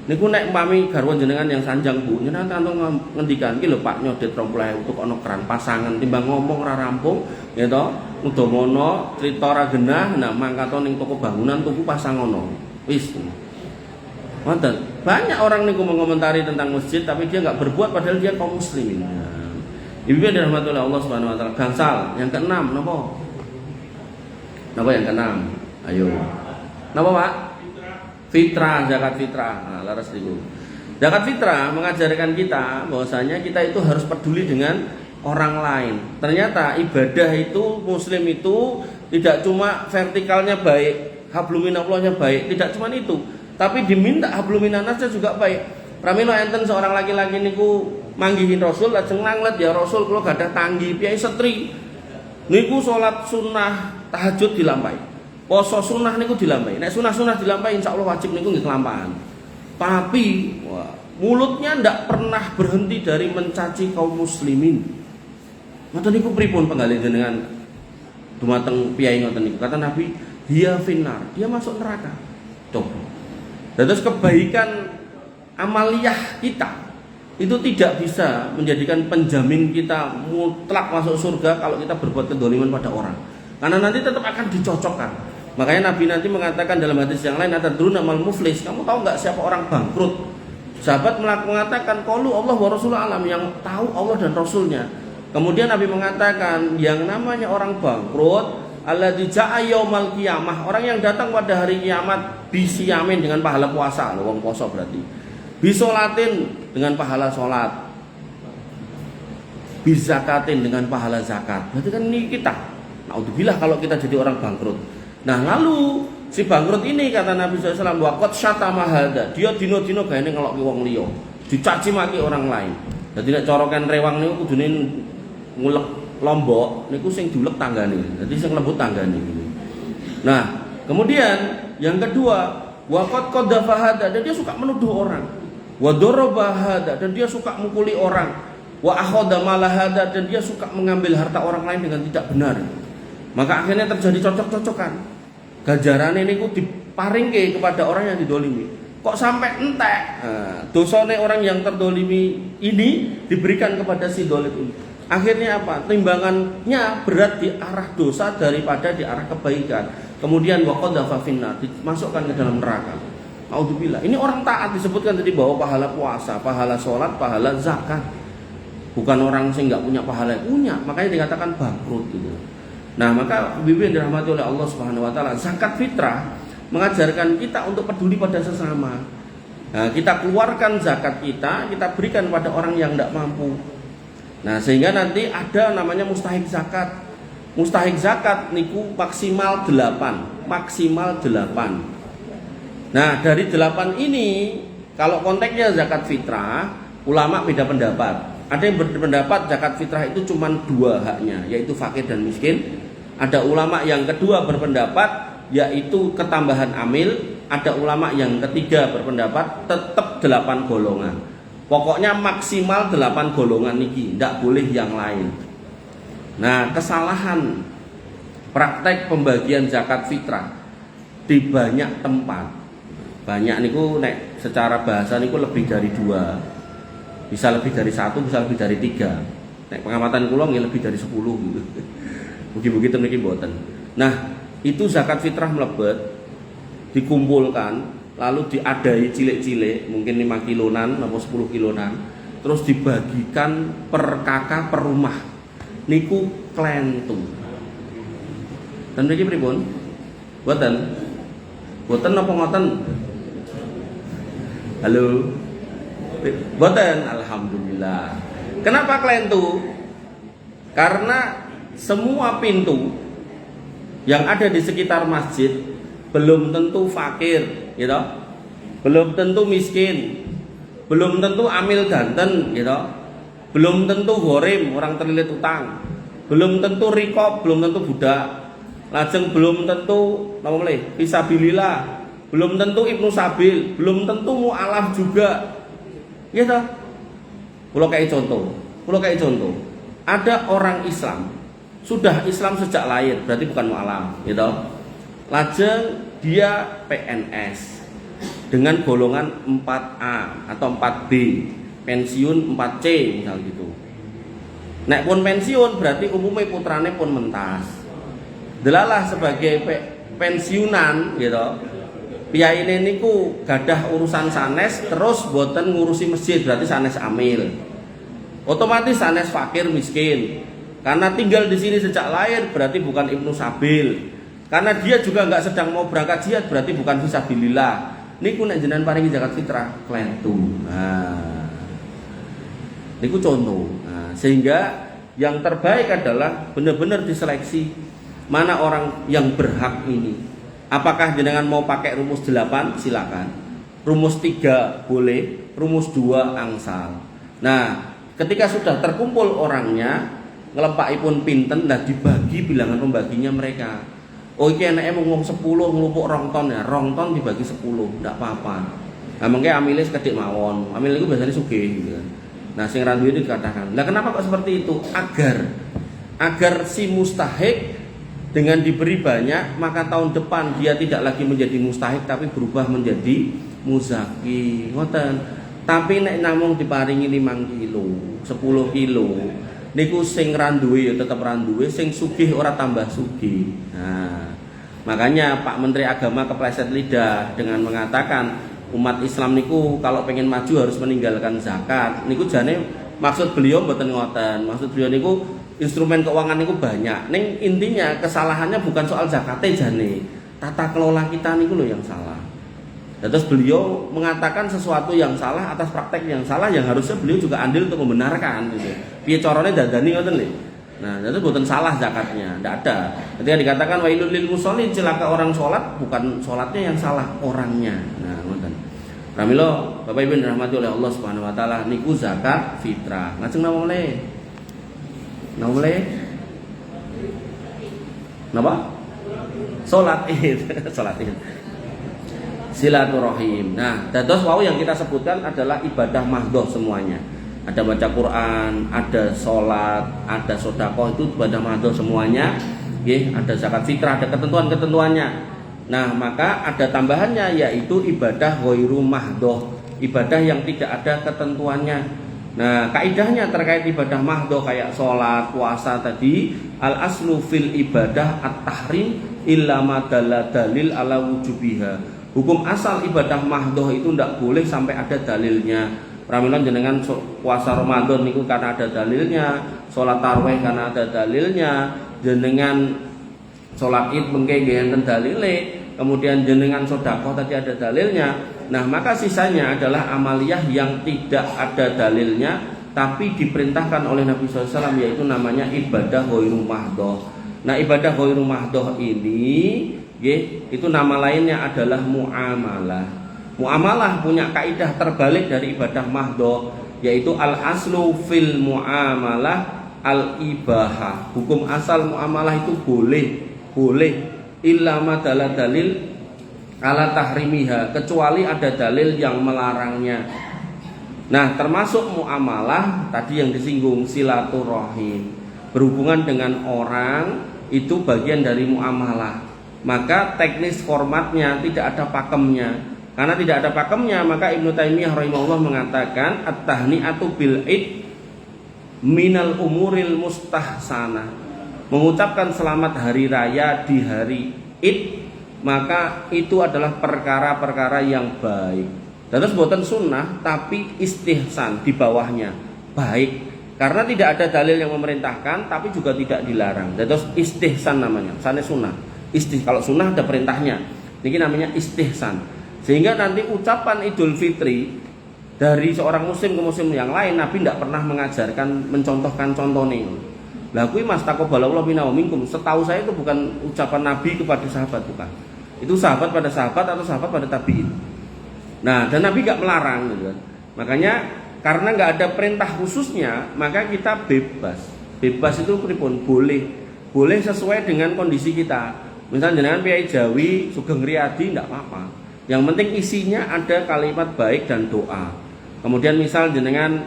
Niku nek umpami garwa jenengan yang sanjang Bu, jenengan kantong ngendikan iki lho Pak nyodet 20.000 tukono kran pasangan timbang ngomong ra rampung, ya to. Udamono crita ra genah, nah mangkato ning toko bangunan tuku pasangono. Wis. Wonten banyak orang niku mengomentari tentang masjid tapi dia enggak berbuat padahal dia kaum muslimin. Ibu dirahmati oleh Allah Subhanahu wa taala. Gangsal yang ke-6 napa? Napa yang ke-6? Ayo. Napa Pak? Fitrah, zakat fitrah. Nah, laras niku. Zakat fitrah mengajarkan kita bahwasanya kita itu harus peduli dengan orang lain. Ternyata ibadah itu muslim itu tidak cuma vertikalnya baik, habluminallahnya baik, tidak cuma itu. Tapi diminta habluminanasnya juga baik. Pramila enten seorang laki-laki niku manggihin Rasul, lajeng nanglet ya Rasul kula gadah tanggi piyai setri. Niku salat sunnah tahajud dilampahi. Poso sunnah niku dilampahi. Nek sunah-sunah dilampahi insyaallah wajib niku nggih kelampahan. Tapi mulutnya ndak pernah berhenti dari mencaci kaum muslimin. Ngoten niku pripun penggalih jenengan dumateng piyai ngoten niku. Kata Nabi, dia finnar, dia masuk neraka. Coba. Dan terus kebaikan amaliyah kita itu tidak bisa menjadikan penjamin kita mutlak masuk surga kalau kita berbuat kedoliman pada orang. Karena nanti tetap akan dicocokkan. Makanya Nabi nanti mengatakan dalam hadis yang lain, atadruna mal muflis, kamu tahu nggak siapa orang bangkrut? Sahabat mengatakan, qalu Allah wa Rasulullah alam, yang tahu Allah dan Rasulnya. Kemudian Nabi mengatakan yang namanya orang bangkrut alladzi ja'a yaumal qiyamah, orang yang datang pada hari kiamat bisiyamin dengan pahala puasa, lho wong poso berarti. Bisolatin dengan pahala salat. Bizakatin dengan pahala zakat. Berarti kan ini kita. Naudzubillah kalau kita jadi orang bangkrut. Nah, lalu si bangkrut ini kata Nabi SAW, waqad syatama hadza. Dia dino-dino gaene ngeloki wong liya, dicaci maki orang lain. Dadi nek corokan rewang niku kudune ngulek lombok niku sing diulek tanggane. Dadi sing lembut tanggane. Nah, kemudian yang kedua, waqad qadhafa hadza, dan dia suka menuduh orang. Wa daraba hadza, dan dia suka mukuli orang. Wa akhadha mala hadza, dan dia suka mengambil harta orang lain dengan tidak benar. Maka akhirnya terjadi cocok-cocokan. Ganjarane niku diparingke kepada orang yang didolimi. Kok sampai entek? Nah, dosane orang yang terdolimi ini diberikan kepada si dolim ini. Akhirnya apa? Timbangannya berat di arah dosa daripada di arah kebaikan. Kemudian waqadha finnar, dimasukkan ke dalam neraka. Naudzubillah. Ini orang taat disebutkan tadi bahwa pahala puasa, pahala sholat, pahala zakat. Bukan orang sing nggak punya pahala, punya. Makanya dikatakan bangkrut gitu. Nah, maka bibi yang dirahmati oleh Allah Subhanahu wa taala, zakat fitrah mengajarkan kita untuk peduli pada sesama. Nah, kita keluarkan zakat kita berikan pada orang yang tidak mampu. Nah, sehingga nanti ada namanya mustahik zakat. Mustahik zakat niku maksimal 8, maksimal 8. Nah, dari 8 ini kalau konteksnya zakat fitrah, ulama beda pendapat. Ada yang berpendapat zakat fitrah itu cuma 2 haknya, yaitu fakir dan miskin. Ada ulama yang kedua berpendapat yaitu ketambahan amil. Ada ulama yang ketiga berpendapat tetap 8 golongan. Pokoknya maksimal 8 golongan niki, tidak boleh yang lain. Nah, kesalahan praktek pembagian zakat fitrah di banyak tempat. Banyak niku nek secara bahasa niku lebih dari 2. Bisa lebih dari 1, bisa lebih dari 3. Nek pengamatan kula nggih lebih dari 10 gitu. Mugi-mugi ten niki mboten. Nah, itu zakat fitrah mlebet dikumpulkan lalu diadai cilik-cilik mungkin 5 kilonan atau 10 kilonan terus dibagikan per kakak per rumah niku klentu. Dan mriki pripun? Boten napa ngoten? Halo. Boten, alhamdulillah. Kenapa klentu? Karena semua pintu yang ada di sekitar masjid belum tentu fakir, gitu. Belum tentu miskin. Belum tentu amil ganten, gitu. Belum tentu ghorim, orang terlilit utang. Belum tentu rikob, belum tentu budak. Lajeng belum tentu napa meneh? Fisabilillah. Belum tentu ibnu sabil, belum tentu mualaf juga. Gitu. Kula kayak contoh. Ada orang Islam, sudah Islam sejak lahir, berarti bukan mualaf, gitu. Lajeng dia PNS dengan golongan 4A atau 4B, pensiun 4C misal gitu. Nek pun pensiun berarti umumnya putrane pun mentas. Delalah sebagai pensiunan gitu. Piyaine niku gadah urusan sanes terus boten ngurusi masjid, berarti sanes amil. Otomatis sanes fakir miskin. Karena tinggal di sini sejak lahir berarti bukan ibnu sabil. Karena dia juga nggak sedang mau berangkat jihad berarti bukan fisabilillah. Niku nek jenengan paringi zakat fitrah klentu. Nah, niku contoh. Nah, sehingga yang terbaik adalah benar-benar diseleksi mana orang yang berhak ini. Apakah jenengan mau pakai rumus 8 silakan. Rumus 3 boleh, rumus 2 angsal. Nah, ketika sudah terkumpul orangnya, ngelepakipun pinten lah dibagi bilangan pembaginya mereka. Oh iki enake mung 10 nglupuk 2 ton ya, 2 ton dibagi 10, ndak apa-apa. Nah, mengke amile sekedhik mawon. Amil itu biasanya sugih gitu kan. Nah, sing ra duwe dikatakan. Lah kenapa kok seperti itu? Agar si mustahik dengan diberi banyak, maka tahun depan dia tidak lagi menjadi mustahik tapi berubah menjadi muzaki. Ngoten. Tapi nek namung diparingi 5 kilo, 10 kilo, niku sing ra duwe ya tetep ra duwe, sing sugih ora tambah sugih. Nah, makanya Pak Menteri Agama kepleset lidah dengan mengatakan umat Islam niku kalau pengen maju harus meninggalkan zakat. Niku jane maksud beliau mboten ngoten. Maksud beliau niku instrumen keuangan niku banyak. Ning intinya kesalahannya bukan soal zakate jane. Tata kelola kita niku lho yang salah. Terus beliau mengatakan sesuatu yang salah atas praktek yang salah yang harusnya beliau juga andil untuk membenarkan gitu. Piye carane dandani ngoten lho. Nah, itu bukan salah zakatnya, tidak ada. Ketika dikatakan wailul lil musholin, celaka orang sholat, bukan sholatnya yang salah, orangnya. Nah, ngoten. Pramila Bapak Ibu dirahmati oleh Allah Subhanahu wa taala niku zakat fitrah. Lajeng napa meneh? Napa meneh? Napa? Salat Id. Salat Id. Silaturahim. Nah, dados wau yang kita sebutkan adalah ibadah mahdhah semuanya. Ada baca Quran, ada sholat, ada sedekah, itu ibadah mahdhah semuanya. Nggih, ada zakat fitrah, ada ketentuan-ketentuannya. Nah, maka ada tambahannya yaitu ibadah ghairu mahdhah, ibadah yang tidak ada ketentuannya. Nah, kaidahnya terkait ibadah mahdhah kayak sholat, puasa tadi, al aslu fil ibadah at-tahrim illa ma dalil ala wujubiha. Hukum asal ibadah mahdhah itu tidak boleh sampai ada dalilnya. Pramila jenengan puasa Ramadan niku karena ada dalilnya, sholat tarawih karena ada dalilnya, jenengan sholat Id mengke nggih enten dalile, kemudian jenengan sedekah tadi ada dalilnya. Nah, maka sisanya adalah amaliyah yang tidak ada dalilnya tapi diperintahkan oleh Nabi SAW, yaitu namanya ibadah ghairu mahdhah. Nah, ibadah ghairu mahdhah ini itu nama lainnya adalah muamalah. Muamalah punya kaidah terbalik dari ibadah mahdhah, yaitu al aslu fil muamalah al ibahah. Hukum asal muamalah itu boleh. illa madalla dalil ala tahrimiha, kecuali ada dalil yang melarangnya. Nah, termasuk muamalah tadi yang disinggung, silaturahim, berhubungan dengan orang itu bagian dari muamalah. Maka teknis formatnya tidak ada pakemnya. Karena tidak ada pakemnya, maka Ibnu Taimiyah rahimahullah mengatakan at-tahni'atu bil id minal umuril mustahsanah. Mengucapkan selamat hari raya di hari id, maka itu adalah perkara-perkara yang baik. Terus buatan sunnah tapi istihsan di bawahnya, baik. Karena tidak ada dalil yang memerintahkan tapi juga tidak dilarang. Terus istihsan namanya, sana sunnah. Kalau sunnah ada perintahnya, ini namanya istihsan. Sehingga nanti ucapan Idul Fitri dari seorang muslim ke muslim yang lain, Nabi tidak pernah mengajarkan, mencontohkan contohnya. Lah kuwi mas taqabbalallahu minna wa minkum, setahu saya itu bukan ucapan Nabi kepada sahabat, bukan. Itu sahabat pada sahabat atau sahabat pada tabi'in. Nah, dan Nabi gak melarang gitu kan. Makanya karena gak ada perintah khususnya, maka kita bebas. Bebas itu pripun? Boleh sesuai dengan kondisi kita. Misalnya dengan piyai Jawi, Sugeng Riyadi enggak apa-apa. Yang penting isinya ada kalimat baik dan doa. Kemudian misal jenengan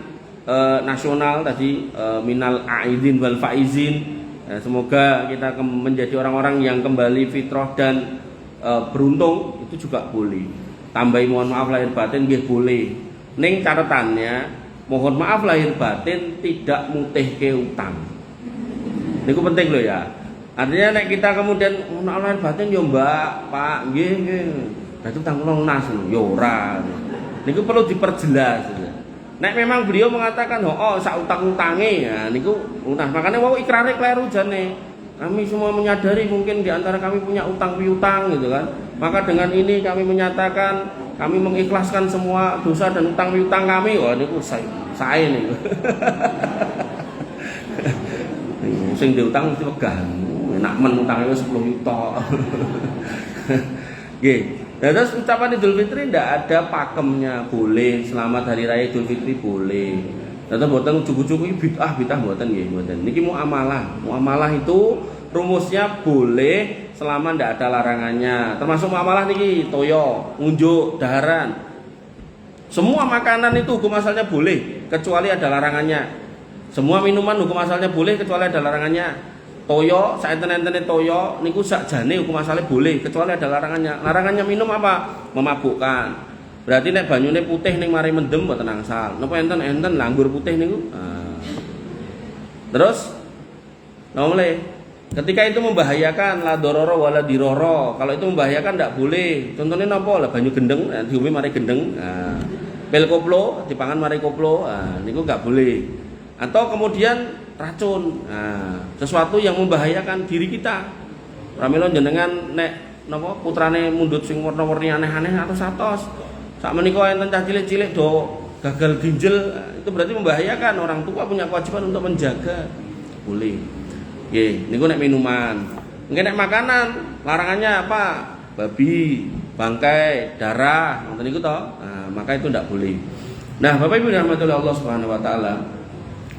nasional tadi minal aidin wal faizin, semoga kita menjadi orang-orang yang kembali fitrah dan beruntung, itu juga boleh. Tambahi mohon maaf lahir batin nggih boleh. Ning catatannya mohon maaf lahir batin tidak mutihke utang. Niku penting loh ya. Artinya nek kita kemudian mohon maaf lahir batin yo Mbak, Pak, nggih nggih. Berarti utang kula lunas yo ora. Niku perlu diperjelas. Nek memang beliau mengatakan oh sak utang-utange ya niku lunas. Makanya wau ikrare kleru jane. Kami semua menyadari mungkin di antara kami punya utang piutang gitu kan. Maka dengan ini kami menyatakan kami mengikhlaskan semua dosa dan utang piutang kami. Wah niku saya niku. Sing diutang mesti wegah. Enak men utangnya 10 juta. Nggih. Terus ucapan Idul Fitri tidak ada pakemnya, boleh. Selamat Hari Raya Idul Fitri boleh. Terus mboten cukup-cukup bid'ah mboten nggih, mboten. Niki muamalah. Muamalah itu rumusnya boleh selama tidak ada larangannya. Termasuk muamalah niki toyo, ngunjuk, daharan. Semua makanan itu hukum asalnya boleh kecuali ada larangannya. Semua minuman hukum asalnya boleh kecuali ada larangannya. Toyo, saenten-entene toyo niku sakjane hukum asalnya boleh kecuali ada larangannya. Larangannya minum apa? Memabukkan. Berarti nek banyune putih ning mari mendem mboten angsal. Napa enten-enten anggur putih niku. Terus nomole ketika itu membahayakan la dororo wala diroro. Kalau itu membahayakan ndak boleh. Contohnya napa? Lah banyu gendeng diombe mari gendeng. Pil koplo dipangan mari koplo. Niku enggak boleh. Atau kemudian racun, sesuatu yang membahayakan diri kita. Pramila jenengan nek napa putrane mundut sing warna-warni aneh-aneh atos-atos. Sak menika enten cah cilik-cilik do gagal ginjal, itu berarti membahayakan. Orang tua punya kewajiban untuk menjaga. Boleh. Nggih, niku nek minuman. Mungkin nek makanan, larangannya apa? Babi, bangkai, darah, ngoten niku to. Maka itu ndak boleh. Nah, Bapak Ibu rahmatullahi Allah Subhanahu wa taala.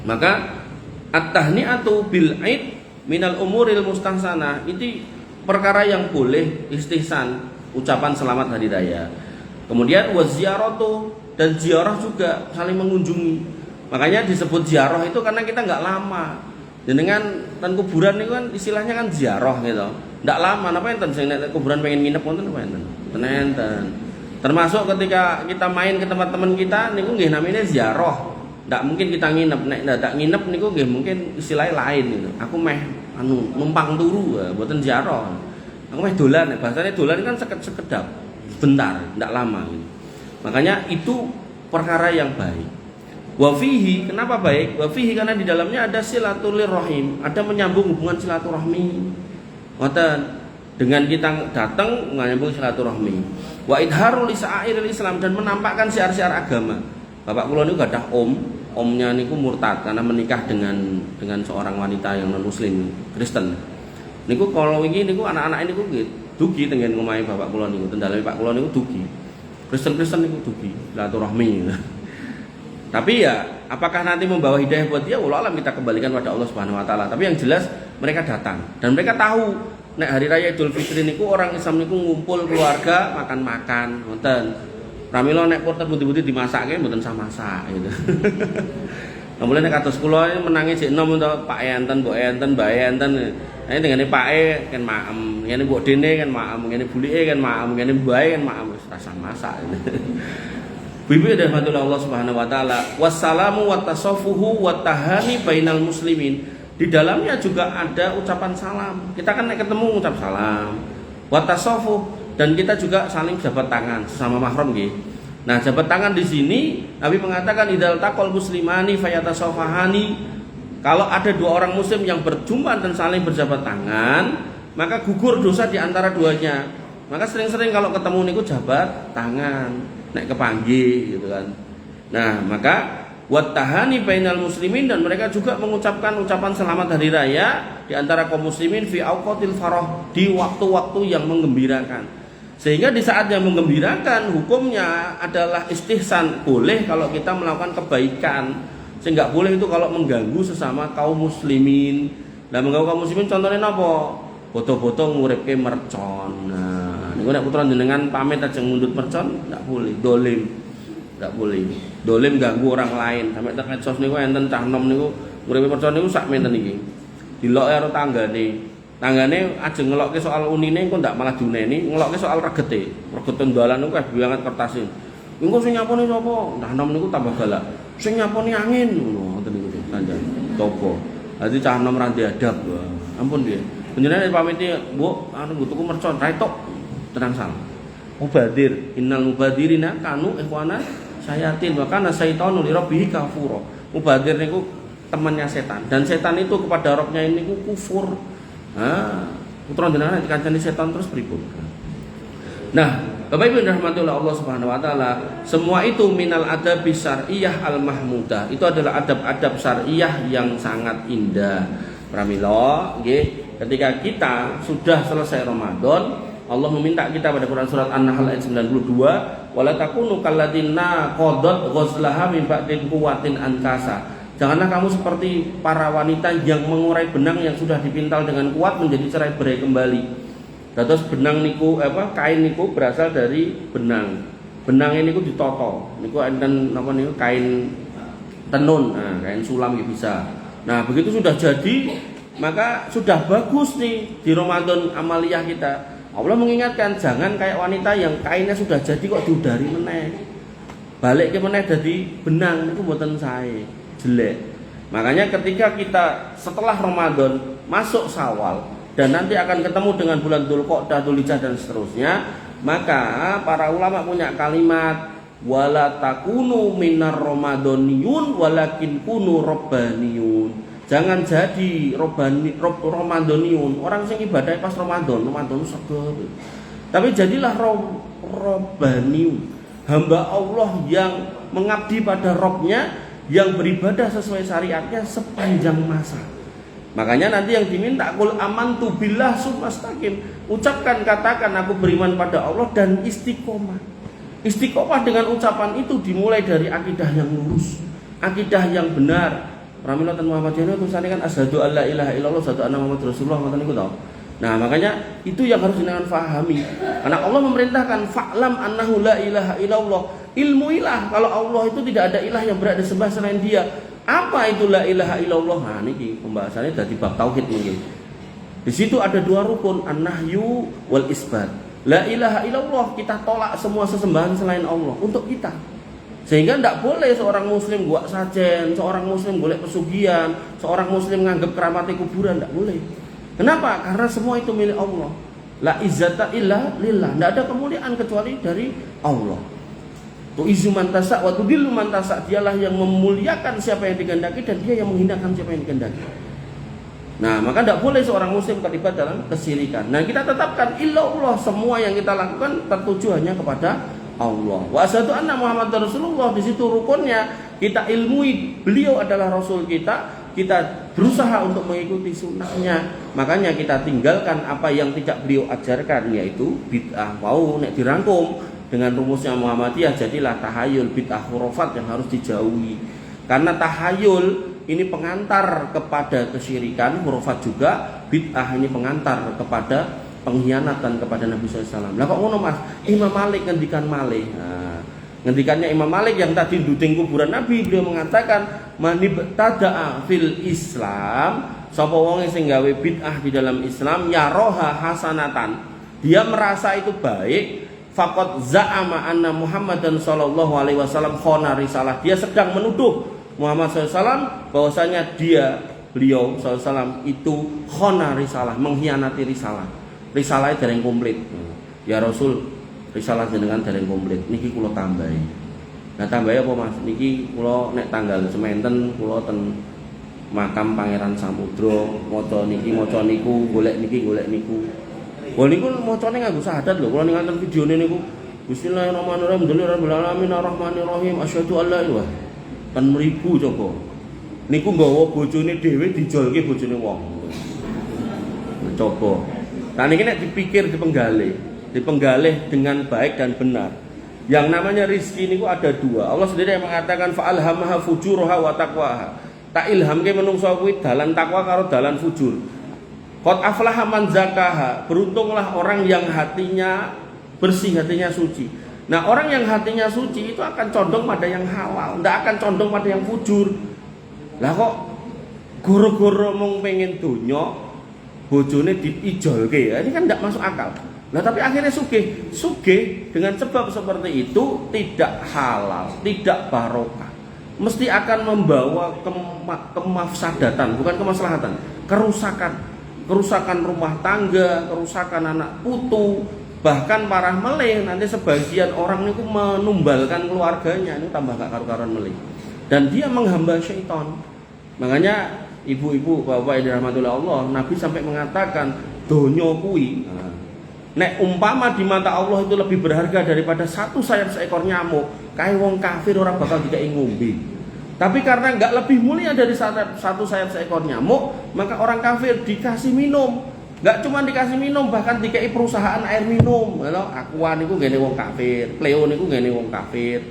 Maka at-tahni'atu bil aid minal umuril mustahsanah itu perkara yang boleh istihsan, ucapan selamat hari raya. Kemudian waziaratu dan ziarah juga saling mengunjungi. Makanya disebut ziarah itu karena kita enggak lama. Jenengan ten kuburan itu kan istilahnya kan ziarah gitu. Enggak lama, napa enten sing nek kuburan pengen nginep wonten apa enten? Enten. Termasuk ketika kita main ke tempat teman kita niku nggih namanya ziarah. Ndak mungkin kita nginep, nek ndak nginep niku nggih mungkin istilahnya lain gitu. Aku meh numpang turu, mboten ziarah. Aku meh dolan, bahasanya dolan kan sekedap, sebentar, ndak lama gitu. Makanya itu perkara yang baik. Wa fihi, kenapa baik? Wa fihi karena di dalamnya ada silaturahim, ada menyambung hubungan silaturahmi. Ngoten, dengan kita datang menyambung silaturahmi. Wa idharul sa'airil Islam dan menampakkan syiar-syiar agama. Bapak kula niku gadah omnya niku murtad karena menikah dengan seorang wanita yang non muslim Kristen. Niku kalau wingi niku anak-anak niku dugi tengen ngomahe bapak kula niku, tendaleme Pak kula niku dugi. Kristen niku dugi, silaturahmi. Tapi ya apakah nanti membawa hidayah buat dia? Wallahu alam, kita kembalikan pada Allah Subhanahu wa taala. Tapi yang jelas mereka datang dan mereka tahu nek hari raya Idul Fitri niku orang Islam niku ngumpul keluarga makan-makan, ngoten. Pramila nek porter putih-putih dimasake mboten sama masak gitu. Nah, mulai nek kados kula menangi jek enom to Pak enten, Mbok enten, Mbak enten. Nah, dengane pake kan maem, ngene Mbok dene kan maem, ngene bulike kan maem, ngene mbae kan maem wis rasa masak. Bibi dan Allah Subhanahu wa taala. Wassalamu wa tasaffuhu wa tahani bainal muslimin. Di dalamnya juga ada ucapan salam. Kita kan nek ketemu ngucap salam. Wa tasaffuh dan kita juga saling jabat tangan sesama mahram nggih. Nah, jabat tangan di sini Nabi mengatakan idal taqal muslimani fayatasafahani. Kalau ada dua orang muslim yang berjumpa dan saling berjabat tangan, maka gugur dosa di antara duanya. Maka sering-sering kalau ketemu niku jabat tangan, nek kepanggih gitu kan. Nah, maka wattahani bainal muslimin dan mereka juga mengucapkan ucapan selamat hari raya di antara kaum muslimin fi auqatil farah, di waktu-waktu yang menggembirakan. Sehingga di saat yang menggembirakan hukumnya adalah istihsan, boleh kalau kita melakukan kebaikan. Sehingga boleh itu kalau mengganggu sesama kaum muslimin. Lah mengganggu kaum muslimin contohnya apa? Foto-foto nguripke mercon. Nah, niku nek putra jenengan pamit aja ngundut mercon enggak boleh, dolim. Enggak boleh. Dolim ganggu orang lain. Sampai teng medsos niku enten cah nom niku nguripe mercon niku sak menten iki. Diloke karo tanggane. Tanggane ajeng ngelokke soal unine engko ndak malah diuneni, ngelokke soal regete. Reget tenggalan niku kabeh banget kertase. Engko sing nyaponi sapa? Nah nom niku tambah galak. Sing nyaponi angin ngono ngoten niku sanjan. Coba. Dadi cah nom ra adab. Ampun nggih. Panjenengan pamiti, "Bu, anu tuku mercon ra tok." Tenang salah. Mubadir, innal mubadirina kanu ikhwana sayatin wa kana syaitanu li rabbih kafura. Mubadir niku temannya setan dan setan itu kepada Rabbnya ini kufur. Putra jenengan dikancani setan terus pripun. Nah, Bapak Ibu rahmatullah Allah Subhanahu wa taala, semua itu minal adabi syar'iyyah al mahmudah. Itu adalah adab-adab syar'iyyah yang sangat indah. Pramila nggih, ketika kita sudah selesai Ramadan, Allah meminta kita pada Quran surat An-Nahl ayat 92, wala takunu kalladzina qadat ghazlaha min ba'din quwwatin ankasa. Janganlah kamu seperti para wanita yang mengurai benang yang sudah dipintal dengan kuat menjadi cerai-berai kembali. Terus benang niku kain niku berasal dari benang. Benang ini niku ditoto. Niku enten napa niku kain tenun, nah, kain sulam ya bisa. Nah, begitu sudah jadi, maka sudah bagus nih di Ramadan amaliyah kita. Allah mengingatkan jangan kayak wanita yang kainnya sudah jadi kok diudari meneh. Balik ke meneh dadi benang niku mboten sae. Jelek. Makanya ketika kita setelah Ramadan masuk Syawal dan nanti akan ketemu dengan bulan Dzulqa'dah, Dzulhijjah dan seterusnya, maka para ulama punya kalimat wala takunu minar ramadhaniyun walakin kunu rabbaniyun. Jangan jadi ramadhaniyun, orang sing ibadah pas Ramadan seger. Tapi jadilah rabbaniyun, hamba Allah yang mengabdi pada Rabbnya, yang beribadah sesuai syariatnya sepanjang masa. Makanya nanti yang diminta qul amantu billah sumastaqim. Ucapkan, katakan aku beriman pada Allah dan istiqomah. Istiqomah dengan ucapan itu dimulai dari akidah yang lurus, akidah yang benar. Pramila ten Muhammadiyah tulisannya kan asyhadu alla ilaha illallah wa asyhadu anna muhammadar rasulullah ngoten niku to. Nah, makanya itu yang harus jenengan fahami. Karena Allah memerintahkan fa'lam annahu la ilaha illallah. Ilmuilah kalau Allah itu tidak ada ilah yang berhak disembah selain Dia. Apa itu la ilaha illallah? Nah, niki pembahasannya dari bab tauhid mungkin. Di situ ada dua rukun, an-nahyu wal isbat. La ilaha illallah, kita tolak semua sesembahan selain Allah untuk kita. Sehingga tidak boleh seorang muslim buat sajen, seorang muslim boleh pesugihan, seorang muslim nganggap keramatnya kuburan, tidak boleh. Kenapa? Karena semua itu milik Allah. La izzata illa lillah. Tidak ada kemuliaan kecuali dari Allah. Tu'izzu man tasa' wa tudillu man tasa'. Dialah yang memuliakan siapa yang dikehendaki dan Dia yang menghinakan siapa yang dikehendaki. Nah, maka tidak boleh seorang muslim terlibat dalam kesyirikan. Nah, kita tetapkan illallah, semua yang kita lakukan tertuju hanya kepada Allah. Wa asyhadu anna Muhammadar Rasulullah, di situ rukunnya kita ilmui beliau adalah rasul kita berusaha untuk mengikuti sunnahnya. Makanya kita tinggalkan apa yang tidak beliau ajarkan, yaitu bid'ah. Mau nek dirangkum dengan rumusnya Muhammadiyah, jadilah tahayul, bid'ah, khurafat yang harus dijauhi. Karena tahayul ini pengantar kepada kesyirikan, khurafat juga, bid'ah ini pengantar kepada pengkhianatan kepada Nabi SAW. Lah kok ngono Mas? Imam Malik ngendikan malih. Nah, ngendikannya Imam Malik yang tadi duding kuburan Nabi, beliau mengatakan manibtada'a fil Islam, sapa wong sing gawe bid'ah di dalam Islam yaroha hasanatan, dia merasa itu baik, faqad za'ama anna Muhammadan sallallahu alaihi wasallam khana risalah, dia sedang menuduh Muhammad SAW bahwasanya beliau SAW itu khana risalah, mengkhianati risalah. Risalahnya dereng komplit. Ya Rasul, risalah jenengan dereng komplit. Niki kula tambahi. Nah tambahi apa Mas? Niki kula nek tanggal sementen kula ten makam Pangeran Samudra, maca niki maca niku, golek niki golek niku. Wah niku macane nganggo syahadat lho. Kula ningali videone niku. Bismillahirrahmanirrahim. Alhamdulillahirabbil alamin arrahmanirrahim asyhadu an la ilaha kan mriku coba. Niku nggawa bojone dhewe dijolke bojone wong. Coba. Nah niki nek dipikir dipenggalih dengan baik dan benar. Yang namanya rizki niku ada dua. Allah sendiri yang mengatakan fa'alhamaha fujuraha wa taqwaha. Tak ilhamke menungso kuwi dalan takwa karo dalan fujur. Qad aflaha man zakaha, beruntunglah orang yang hatinya bersih, hatinya suci. Nah, orang yang hatinya suci itu akan condong pada yang halal, tidak akan condong pada yang fujur. Lah kok goro-goro mung pengen donya, bojone diijolke, ini kan tidak masuk akal. Nah, tapi akhirnya sugih dengan sebab seperti itu tidak halal, tidak barokah. Mesti akan membawa kemafsadatan, bukan kemaslahatan, kerusakan rumah tangga, kerusakan anak putu, bahkan parah meleh nanti sebagian orang itu menumbalkan keluarganya, ini tambah gak karu-karuan meleh, dan dia menghamba syaitan. Makanya ibu-ibu, bapak yang dirahmati Allah, Nabi sampai mengatakan donyo kuwi nek umpama di mata Allah itu lebih berharga daripada satu sayap seekor nyamuk, kayak wong kafir orang bakal dikai ngombe. Tapi karena nggak lebih mulia dari satu sayap seekor nyamuk, maka orang kafir dikasih minum. Nggak cuma dikasih minum, bahkan dikai perusahaan air minum. Kalau Aqua niku gene wong kafir, Pleo niku gene wong kafir.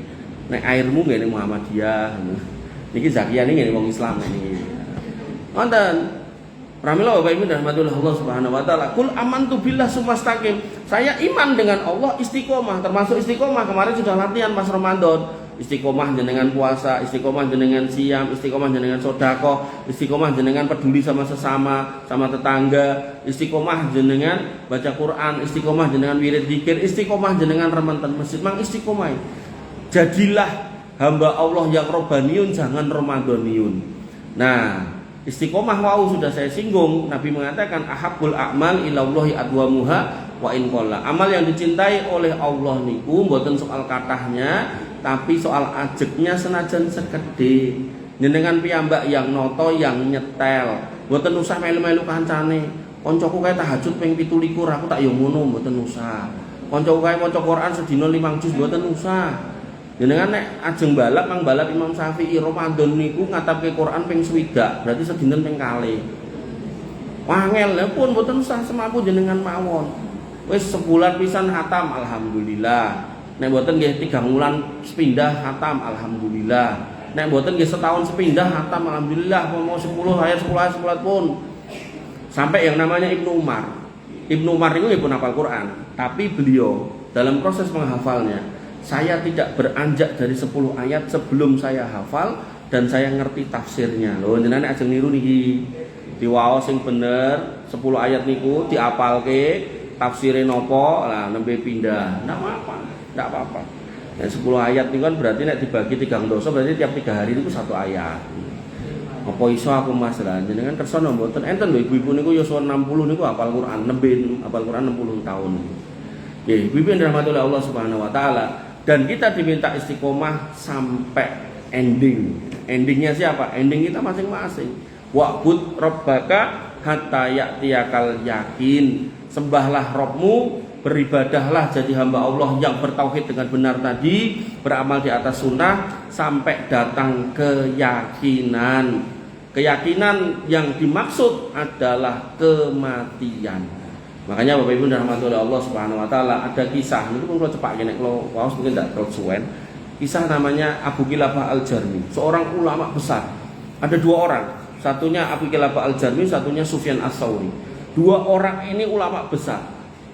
Nek airmu gene Muhammadiyah. Niki Zakia niki gene wong Islam niki. Wonten pramila Bapak Ibu rahmatullah Allah Subhanahu wa taala. Qul amantu billah sumastaqim. Saya iman dengan Allah, istiqomah. Termasuk istiqomah kemarin sudah latihan pas Ramadan. Istiqomah jenengan puasa, istiqomah jenengan siam, istiqomah jenengan sedekah, istiqomah jenengan peduli sama sesama, sama tetangga, istiqomah jenengan baca Quran, istiqomah jenengan wirid zikir, istiqomah jenengan rementan masjid. Mang istiqomah. Jadilah hamba Allah yang robbaniun, jangan ramadhaniun. Nah, istiqomah wau sudah saya singgung. Nabi mengatakan ahabbul a'mal ilallahi adwamuha wa in qalla. Amal yang dicintai oleh Allah niku mboten soal kathahnya, tapi soal ajeknya senajan sekede. Jenengan piyambak yang noto, yang nyetel, mboten usah melu-melu kancane. Koncoku kae tahajud ping 17 aku tak yo ngono, mboten usah. Koncoku kae maca Quran sedina 5 juz, mboten usah. Jenengan nek ajeng balap mang balap Imam Syafi'i Ramadan niku ngatapke Quran ping 20, berarti sedina ping kalih. Wangel lha pun mboten usah semaku jenengan mawon. Wis sebulan pisan hatam alhamdulillah. Nek mboten nggih 3 wulan sepindah hatam alhamdulillah. Nek mboten nggih setahun sepindah hatam alhamdulillah. Mau 10 ayat 10 ayat 10 pun. Sampai yang namanya Ibnu Umar. Ibnu Umar itu pun hafal Quran, tapi beliau dalam proses menghafalnya, saya tidak beranjak dari 10 ayat sebelum saya hafal dan saya ngerti tafsirnya. Lho jenengan ajeng niru niki. Diwaos sing bener 10 ayat niku diapalke, tafsire napa, lah nembe pindah. Ndak apa-apa. Nah, 10 ayat niku kan berarti nek dibagi 3 dosa berarti tiap 3 hari niku 1 ayat. Apa iso aku Mas lah jenengan kersa mboten enten lho ibu-ibu niku ya 60 niku hafal Quran, nembe hafal Quran 60 tahun. Nggih, ibu-ibu dirahmati oleh Allah Subhanahu wa taala. Dan kita diminta istiqomah sampai ending. Endingnya siapa? Ending kita masing-masing. Wa'bud rabbaka hatta ya'tiyakal yakin. Sembahlah Rabbmu, beribadahlah jadi hamba Allah yang bertauhid dengan benar tadi, beramal di atas sunnah sampai datang keyakinan. Keyakinan yang dimaksud adalah kematian. Makanya Bapak Ibu dirahmati oleh Allah Subhanahu wa taala, ada kisah niku pun kalau cepak nek kalau waos mungkin tidak terlalu suwen. Kisah namanya Abu Kilabah Al-Jarmi, seorang ulama besar. Ada 2 orang, satunya Abu Kilabah Al-Jarmi, satunya Sufyan As-Tsauri. 2 orang ini ulama besar.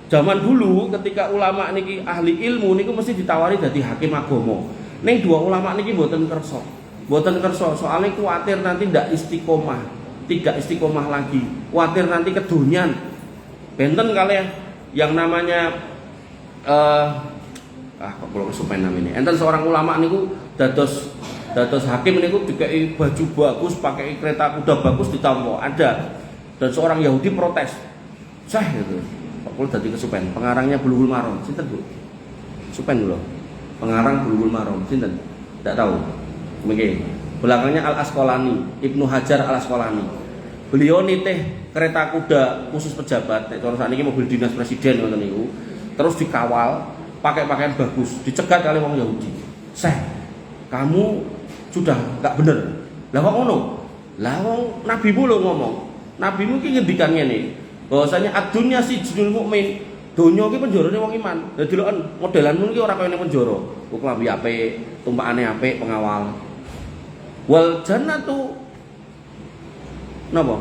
Zaman dulu ketika ulama niki ahli ilmu niku mesti ditawari dadi hakim agama. Ning 2 ulama niki mboten kersa. Mboten kersa, soalnya kuatir nanti tidak istiqomah lagi. Kuatir nanti kedonyan. Benten kalian yang namanya kok kula kesupen namanya. Enten seorang ulama niku dados hakim niku dikai baju bagus, pakai kereta kuda bagus ditampa. Ada. Dan seorang Yahudi protes. Sah gitu. Kok kula dadi kesupen. Pengarangnya Bulughul Maram, sinten, Bu? Supen lho. Pengarang Bulughul Maram, sinten? Tidak tahu. Mungkin. Belakangnya Al-Asqalani, Ibnu Hajar Al-Asqalani. Beliau nitih kereta kuda khusus pejabat. Nek cara sakniki mobil dinas presiden ngoten niku. Terus dikawal, pakai pakaian bagus, dicegat oleh wong Yahudi. Seh, kamu sudah enggak bener. Lah kok ngono? Lah wong nabimu lho ngomong. Nabimu ki ngendikan ngene, bahwasanya ad-dunya sijnul mukmin. Donya ki penjarane wong iman. Dadi lho modelanmu ki ora kaya ning penjara. Kok klambi apik, tumpakane apik, pengawal. Wal jannatu napa?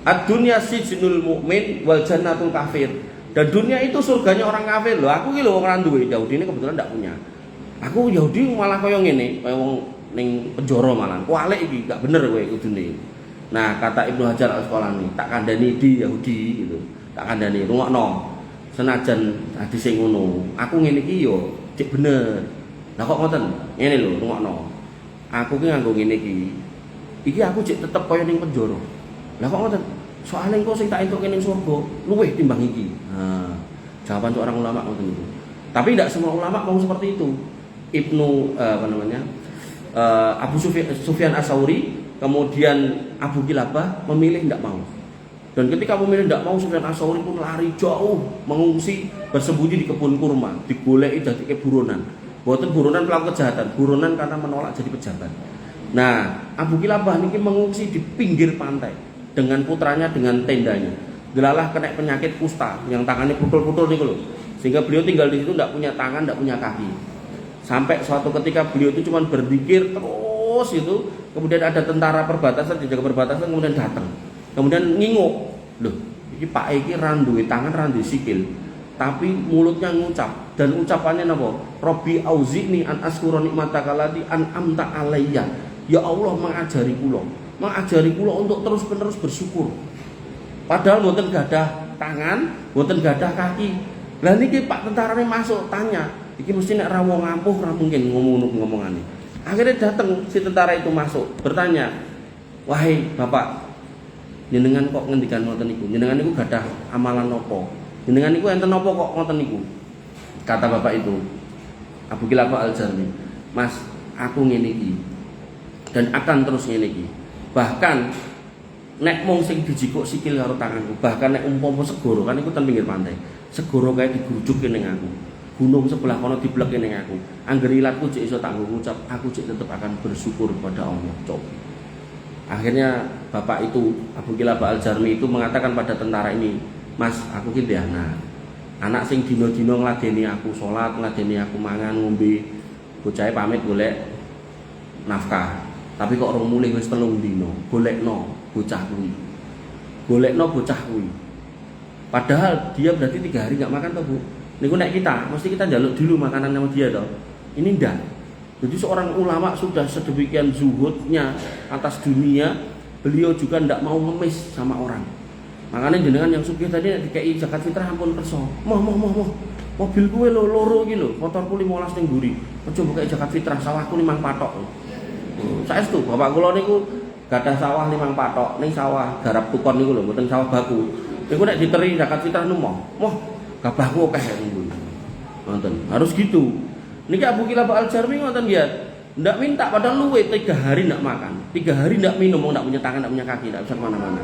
Ad-dunya sijnul mukmin wal jannatul kafir. Dan dunia itu surganya orang kafir. Loh, aku ki lho wong ora duwe. Yahudi ini kebetulan ndak punya. Aku Yahudi malah kaya ngene, kaya wong ning penjara malah. Kualik iki gak bener kowe kudune. Nah, kata Ibnu Hajar Al-Asqalani, tak kandhani di Yahudi gitu. Tak kandhani rungokno. Senajan hadis sing ngono, aku ngene iki yo cek bener. Lah kok ngoten? Ngene lho, rungokno. Aku ki nganggo ngene iki. Iki aku cek tetep kaya ning penjara. Lah kok ngoten? Soalnya engko sing tak entuk ning surga luwih timbang iki. Nah, jawaban seorang ulama ngoten itu. Tapi tidak semua ulama mau seperti itu. Abu Sufyan As-Tsauri, kemudian Abu Kilabah memilih tidak mau. Dan ketika memilih tidak mau, Sufyan As-Tsauri pun lari jauh, mengungsi, bersembunyi di kebun kurma, digoleki dadi buronan. Boten buronan pelaku kejahatan, buronan karena menolak jadi pejabat. Nah, Abu Kilabah niki mengungsi di pinggir pantai dengan putranya, dengan tendanya. Delalah kena penyakit kusta yang tangannya putul-putul niku lho. Sehingga beliau tinggal di situ tidak punya tangan, tidak punya kaki. Sampai suatu ketika beliau itu cuma berzikir terus itu, kemudian ada tentara perbatasan, dijaga perbatasan, kemudian datang. Kemudian nginguk. Loh, iki Pak iki ra duwe tangan, ra duwe sikil. Tapi mulutnya ngucap, dan ucapannya napa? Robbi auzi'ni an askura nikmataka allati an'amta alayya. Ya Allah mengajari kula untuk terus-menerus bersyukur. Padahal mboten gadah tangan, mboten gadah kaki. Lah niki Pak tentarane masuk tanya, iki mesti nek ra wong ampuh ra mungkin ngomongane. Akhirnya datang si tentara itu masuk, bertanya, "Wahai Bapak, jenengan kok ngendikan ngoten niku? Jenengan niku gadah amalan napa? Jenengan niku enten napa kok ngoten niku?" Kata bapak itu, Abu Kilabah Al-Jarmi, "Mas, aku ngene iki dan akan terus ngene iki. Bahkan nek mung sing dijikuk sikil karo tanganku, bahkan nek umpama segoro kan iku ten pinggir pantai. Segoro kae digrujukke ning aku. Gunung sebelah kono diblekke ning aku. Angger ilatku jek iso tak ngucap, aku jek tetep akan bersyukur kepada Allah." Coba. Akhirnya bapak itu Abu Kilabah Al-Jarmi itu mengatakan pada tentara ini, "Mas, aku ki ndek anak sing dino-dino ngladeni aku salat, ngladeni aku mangan ngombe. Bocahe pamit golek nafkah. Tapi kok rong mulih wis 3 dino, golekno bocah kuwi. Padahal dia berarti 3 hari enggak makan toh, Bu. Niku nek kita, mesti kita njaluk dulu makanan sama dia toh. Ini ndak. Jadi seorang ulama sudah sedemikian zuhudnya atas dunia, beliau juga ndak mau ngemis sama orang. Makanya jenengan yang sugih tadi dikei zakat fitrah ampun kersa. Moh. Mobil kuwe loro iki lho, motorku 15 ning mburi. Aja mbok kei zakat fitrah, sawahku 5 patok. Saestu bapak kula niku gadah sawah 5 patok, ning sawah garap tukon niku lho, mboten sawah baku. Niku nek diteri zakat fitrah numoh. Moh, gabahku akeh niku. Ngoten. Harus gitu. Niki Abu Kilabah Al-Jarmi ngoten ya. Ndak minta padahal luwe 3 hari ndak makan. 3 hari ndak minum, ndak punya tangan, ndak punya kaki, ndak bisa kemana mana.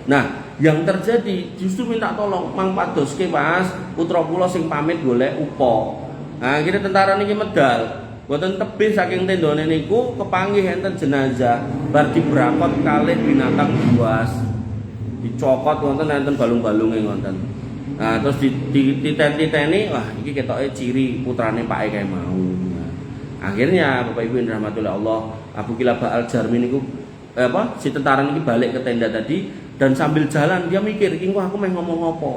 Nah, yang terjadi justru minta tolong, "Mang padoske Mas, putra kula sing pamit golek upa." Nah, kira tentara niki medal. Mboten tebih saking tendone niku kepanggih enten jenazah bar dibrakot kalih binatang buas. Dicokot wonten enten balung-balunge wonten. Nah, terus dititeni, wah iki ketoke ciri putrane Pak kae mau. Nah, akhirnya Bapak Ibu yang dirahmati oleh Allah, Abu Kilabah Al-Jarmi niku si tentara ini balik ke tenda tadi, dan sambil jalan dia mikir, "Iki aku mau ngomong apa?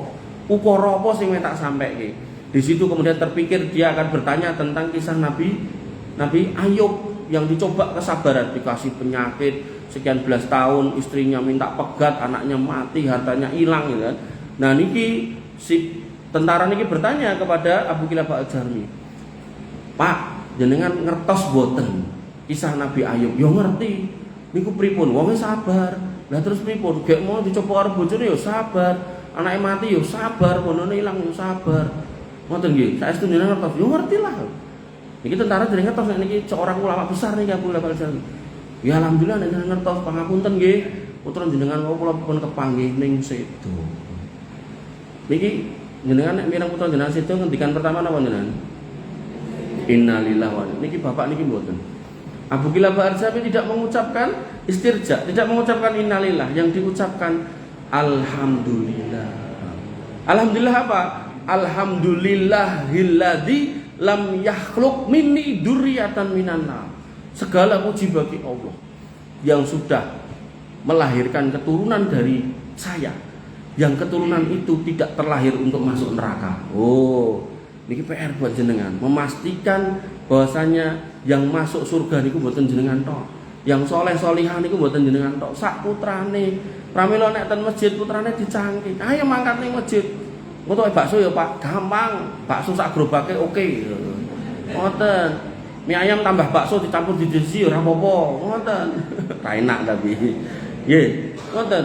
Ukara apa sing tak sampaikan?" Di situ kemudian terpikir dia akan bertanya tentang kisah Nabi Ayub yang dicoba kesabaran, dikasih penyakit sekian belas tahun, istrinya minta pegat, anaknya mati, hartanya hilang, gitu kan. Nah niki si tentara niki bertanya kepada Abu Kilabah Al-Jarmi, "Pak, jenengan ngertos boten kisah Nabi Ayub?" "Yo ngerti." "Niku pripun?" "Wonge sabar." "Lah terus pripun?" "Gek mau dicoba karo bojone yo sabar, anake mati yo sabar, bonone ilang yo sabar." "Ngoten nggih, saestu jenengan ngertos?" "Yo ngerti lah." Niki tentara jenengan ngertos nek niki seorang ulama besar niki Abu Kilabah Al-Jarmi. "Ya alhamdulillah nek jenengan ngertos, pangapunten nggih. Putra jenengan kula pun kepanggih ning sedo." Niki jenengan nek mireng putra jenengan sedo ngendikan pertama napa jenengan? Innalillahi wa inna. Niki bapak niki mboten. Abu Kilabah Al-Jarmi tidak mengucapkan istirja, tidak mengucapkan innalillah, yang diucapkan alhamdulillah. Alhamdulillah apa? Alhamdulillahilladzi lam yakhluq minni dzurriatan minan nar. Segala puji bagi Allah yang sudah melahirkan keturunan dari saya, yang keturunan itu tidak terlahir untuk masuk neraka. Oh, ini PR buat jenengan, memastikan bahwasanya yang masuk surga niku mboten jenengan tok, yang soleh solihah niku mboten jenengan tok, sak putrane. Pramila nek ten masjid putrane dicangking, "Ayo mangkat ning masjid." "Ngono bakso ya Pak." "Gampang, bakso sak gerobake oke." Ngoten. "Mie ayam tambah bakso dicampur di desi ora apa-apa." Ngoten. Ra enak tapi. Nggih, ngoten.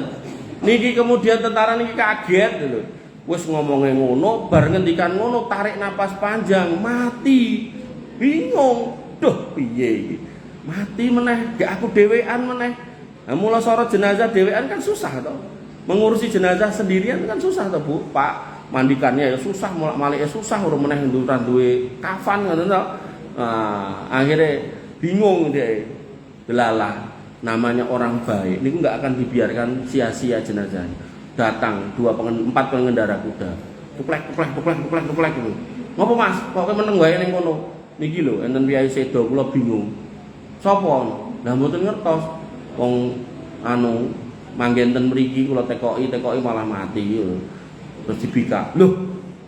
Niki kemudian tentara niki kaget lho. Wis ngomongnya ngono, bar ngendikan ngono, tarik napas panjang, mati. Bingung. Duh, piye iki? Mati meneh, gak aku dhewean meneh. Nah, mula sorot jenazah dhewean kan susah toh. Mengurusi jenazah sendirian kan susah toh, Bu. Pak, mandikannya ya susah, molak-malik ya susah, urung meneh nduran duwe kafan ngoten toh. Nah, akhirnya bingung dia. Delalah, namanya orang baik niku enggak akan dibiarkan sia-sia jenazahnya. Datang 4 pengendara kuda. Tuplek gitu. "Ngopo Mas? Kok meneng wae ning kono?" "Niki lho, enten piyai sedo kula bingung." "Sapa?" "Lah mboten ngertos. Wong manggen ten mriki kula tekoki malah mati." Terus dibikak. "Lho,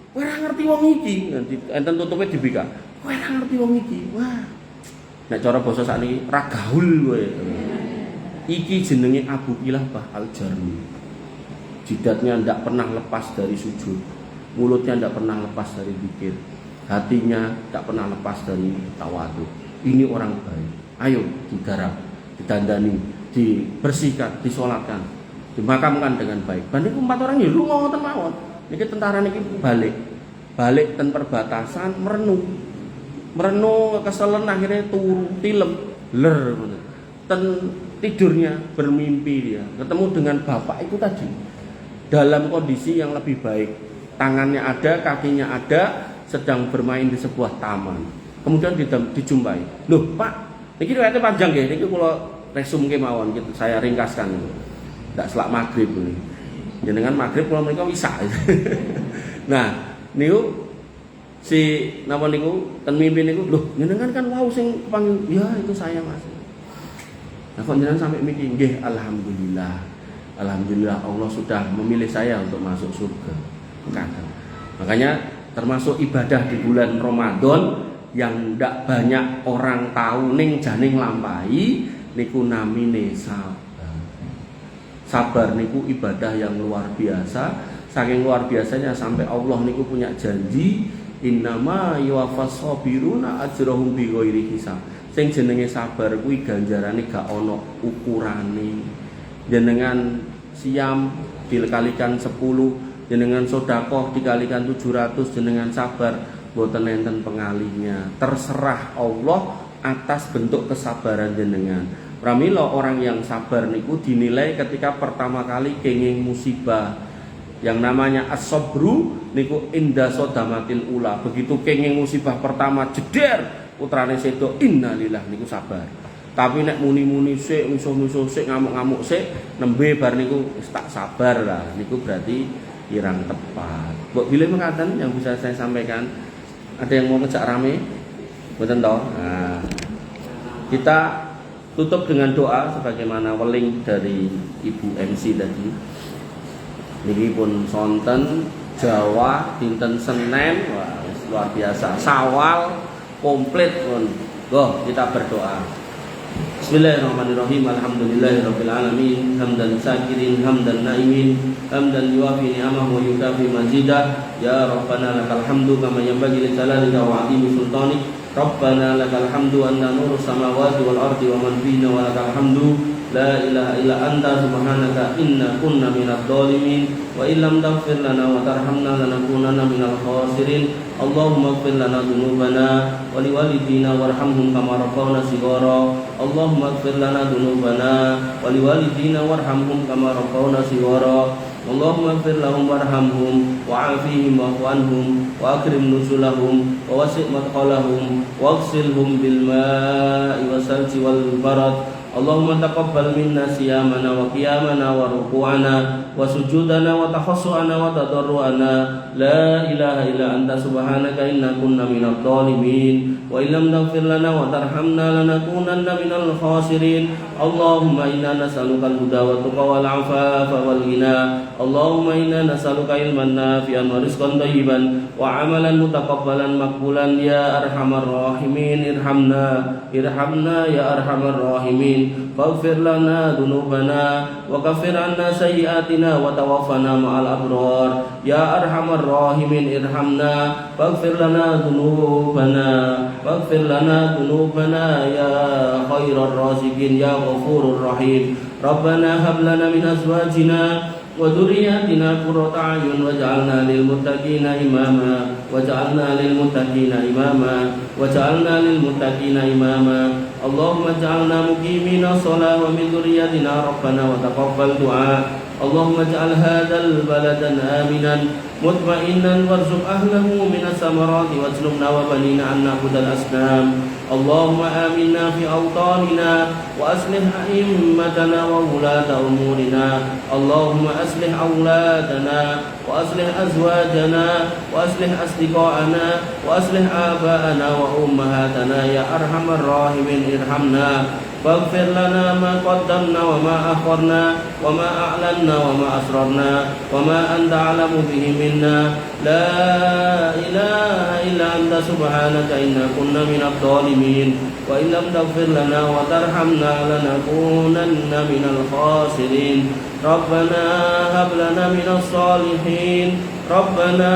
kowe ora ngerti wong iki." Enten tutupe dibikak. "Kowe ora ngerti wong iki." Wah. Nek cara basa sakniki ra gaul kowe. Iki jenenge Abu Kilabah Al-Jarmi. Jidatnya tidak pernah lepas dari sujud, mulutnya tidak pernah lepas dari zikir, hatinya tidak pernah lepas dari tawadhu. Ini orang baik. Ayo digarap, didandani, dibersihkan, disolatkan, dimakamkan dengan baik. Banding 4 orang ya lunga ngoten mawon. Niki tentara niki balik ten perbatasan merenung keselen, akhirnya turu tilem ler ten tidurnya bermimpi dia ketemu dengan bapak itu tadi dalam kondisi yang lebih baik, tangannya ada, kakinya ada, sedang bermain di sebuah taman. Kemudian dijumpai. "Loh Pak, ini riwayatnya panjang ya, ini kalau resum kemauan gitu, saya ringkaskan. Tidak selak maghrib ini. Jenengan maghrib kalau mereka bisa." Nah, niku si napa niku ten mimpi niku, "Loh, jenengan kan wau sing panggil." "Ya, itu saya Mas." Nah, kok jenengan sampai mikir, "Nggih, alhamdulillah. Alhamdulillah Allah sudah memilih saya untuk masuk surga." Makanya termasuk ibadah di bulan Ramadan yang ndak banyak orang tahu ning janing lampahi niku namine sabar. Sabar niku ibadah yang luar biasa, saking luar biasanya sampai Allah niku punya janji, "Innama yuwaffas sabiruna ajrahum bighairi hisab." Sing jenenge sabar kuwi ganjarane gak ana ukurane. Jenengan siam dikalikan 10, jenengan sedekah dikalikan 700, jenengan sabar mboten enten pengalihnya. Terserah Allah atas bentuk kesabaran jenengan. Pramila orang yang sabar niku dinilai ketika pertama kali kenging musibah. Yang namanya as-sabru niku inda sodamatil ula. Begitu kenging musibah pertama jeder, putrane sedo innalillahi niku sabar. Tapi nek muni-muni sik, musuh-musuh sik, ngamuk-ngamuk sik, nembe bar niku wis tak sabar lah. Niku berarti kirang tepat. Mbok bilih mengatakan yang bisa saya sampaikan. Ada yang mau ngejak rame? Mboten toh? Nah, kita tutup dengan doa sebagaimana weling dari Ibu MC tadi. Niki pun sonten Jawa dinten Senin, wah luar biasa. Syawal komplit pun. Go, kita berdoa. Bismillahirrahmanirrahim. Alhamdulillahirabbil alamin. Hamdan syakirin, hamdan naimin, hamdan yuwafi ni'amahu wa yukafi mazidah. Ya Rabbana lakal hamdu kama yanbaghi li jalalika wa 'azimi sultanik. Rabbana lakal hamdu anta nurus samawati wal ardi wa man fina wa lakal hamdu la ilaha illa anta subhanaka inna kunna minadh dhalimin wa illam taghfir lana wa tarhamna lanakunanna minal khasirin. Allahumma ighfir lana dhunubana wa liwalidina warhamhum kama rabbawna shighara. Allahumma ighfir lana dhunubana wa liwalidina warhamhum kama rabbawna shighara. Allahumma ighfir lahum warhamhum wa'afihim wa'fu anhum wa akrim nuzulahum wa wasi' madkhalahum waghsilhum bil ma'i wasalji wal barad. Allahumma taqabbal minna siyamana wa qiyamana wa ruku'ana wa sujudana wa tahassu'ana wa tadarru'ana. La ilaha illa anta subhanaka inna kunna minadh dhalimin wa illam taghfir lana wa tarhamna lanakunanna minal khasirin. Allahumma inna nas'aluka al-huda wa tuqa wal 'afafa wal ghina. Allahumma inna nas'aluka ilman nafi'an wa rizqan thayyiban wa 'amalan mutaqabbalan maqbulan. Ya arhamar rahimin irhamna ya arhamar rahimin. Faghfir lana dhunubana wa kaffir 'anna sayyi'atina wa tawaffana ma'al abrar. Ya arhamar rahimin irhamna faghfir lana dhunubana ya khairar raziqin ya ghafurur rahim. Rabbana hab lana min azwajina wa dhurriyyatina qurrata a'yun waj'alna lil muttaqina imama Allahumma ij'alna muqimina shalah wa min dhurriyyatina rabbana wa taqabbal du'a. Allahumma ij'al hadzal baladan aminan mutma'innan warzuq ahlahu minas samarati wajnubna wa banina an na'budal asnam. Allahumma aminna fi awtanina wa aslih a'immatana wa wulata umurina. Allahumma aslih awladana wa aslih azwajana wa aslih asdiqa'ana wa aslih aba'ana wa ummahatana ya arhamar rahimin irhamna. Faghfir lana ma qaddamna wa ma akharna wa ma a'lanna wa ma asrarna wa ma anta a'lamu bihi minna. La ilaha illa anta subhanaka inna kunna minadh dhalimin wa illam taghfir lana wa tarhamna lanakunanna minal khasirin. Rabbana hab lana minas salihin. Rabbana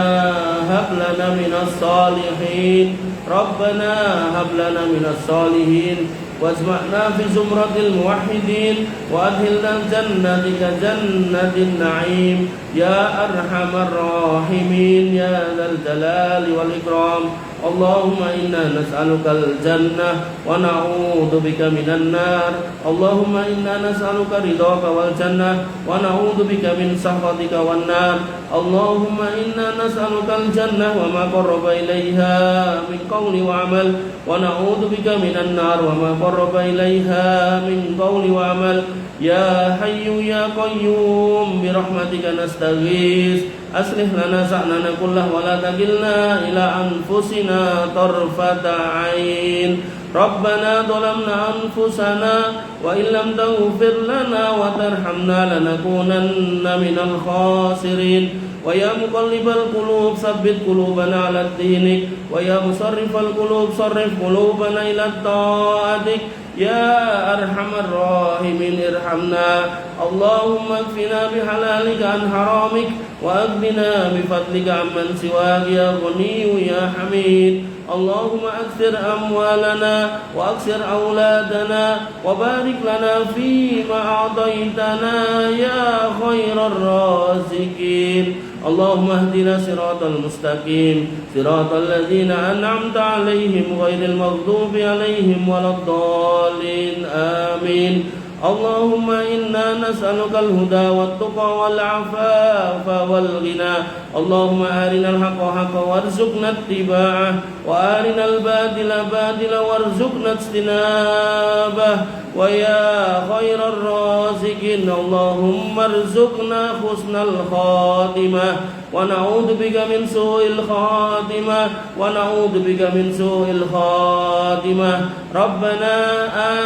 hab lana minas salihin. Rabbana hab lana minas salihin. Wajma'na fi zumratil muwahhidin wa adkhilna jannatika jannatin na'im ya arhamar rahimin ya dzal jalali wal ikram. Allahumma inna nas'alukal jannah wa na'udzu bika minan nar. Allahumma inna nas'aluka ridhaka wal jannah wa na'udzu bika min sakhatika wan nar. Allahumma inna nas'alukal jannah wa ma qarraba ilaiha min qawli wa amal wa na'udzu bika minan nar wa ma qarraba ilaiha min qawli wa amal. Ya hayyu ya qayyum bi rahmatika nastaghits aslih lana sa'nana kullahu wa la takilna ila anfusina tarfata 'ain. Rabbana dhalamna anfusana wa illam taghfir lana wa tarhamna lanakunanna minal khasirin. Wa ya muqallibal qulub tsabbit qulubana 'ala dinik wa ya musarrifal qulub sarrif qulubana ila ta'atik. Ya arhamar rahimin irhamna. Allahumma kfina bihalalika an haramik wa aghnina bifadlika amman siwak ya ghaniyu ya hamid. Allahumma akthir amwalana wa aksir auladana wa barik lana fi ma a'taitana ya khairar raziqin. Allahumma hdina siratal mustaqim siratal ladzina an'amta 'alaihim ghairil maghdubi 'alaihim waladdallin. Amin. اللهم إنا نسألك الهدى والتقى والعفاف والغنى اللهم أرنا الحق حقا وارزقنا اتباعه وأرنا الباطل باطلا وارزقنا اجتنابه ويا خير الرازقين اللهم ارزقنا حسن الخاتمة ونعوذ بك من سوء الخاتمة ونعوذ بك من سوء الخاتمة ربنا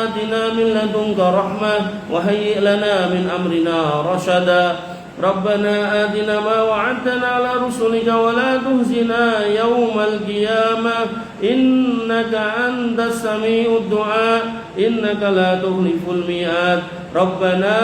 آتنا من لدنك رحمة وهيئ لنا من أمرنا رشدا ربنا آتنا ما وعدتنا على رسلك ولا تخزنا يوم القيامة إنك أنت السميع الدعاء إنك لا تخلف الميعاد ربنا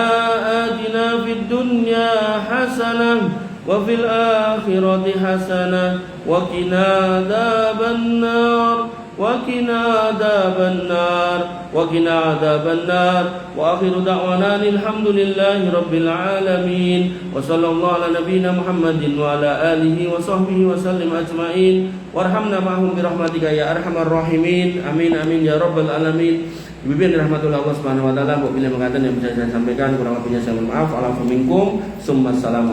آتنا في الدنيا حسنة وفي الآخرة حسنة وقنا عذاب النار وقنا عذاب النار وقنا عذاب النار وآخر دعوانا الحمد لله رب العالمين وصلى الله على نبينا محمد وعلى آله وصحبه وسلم أجمعين وارحمنا معهم برحمتك يا أرحم الراحمين amin amin ya rabbal alamin. Dibimbing rahmatullah Allah Subhanahu wa taala. Bila mengatakan yang bisa saya sampaikan kurang lebihnya saya mohon maaf. Alaikum summa salam.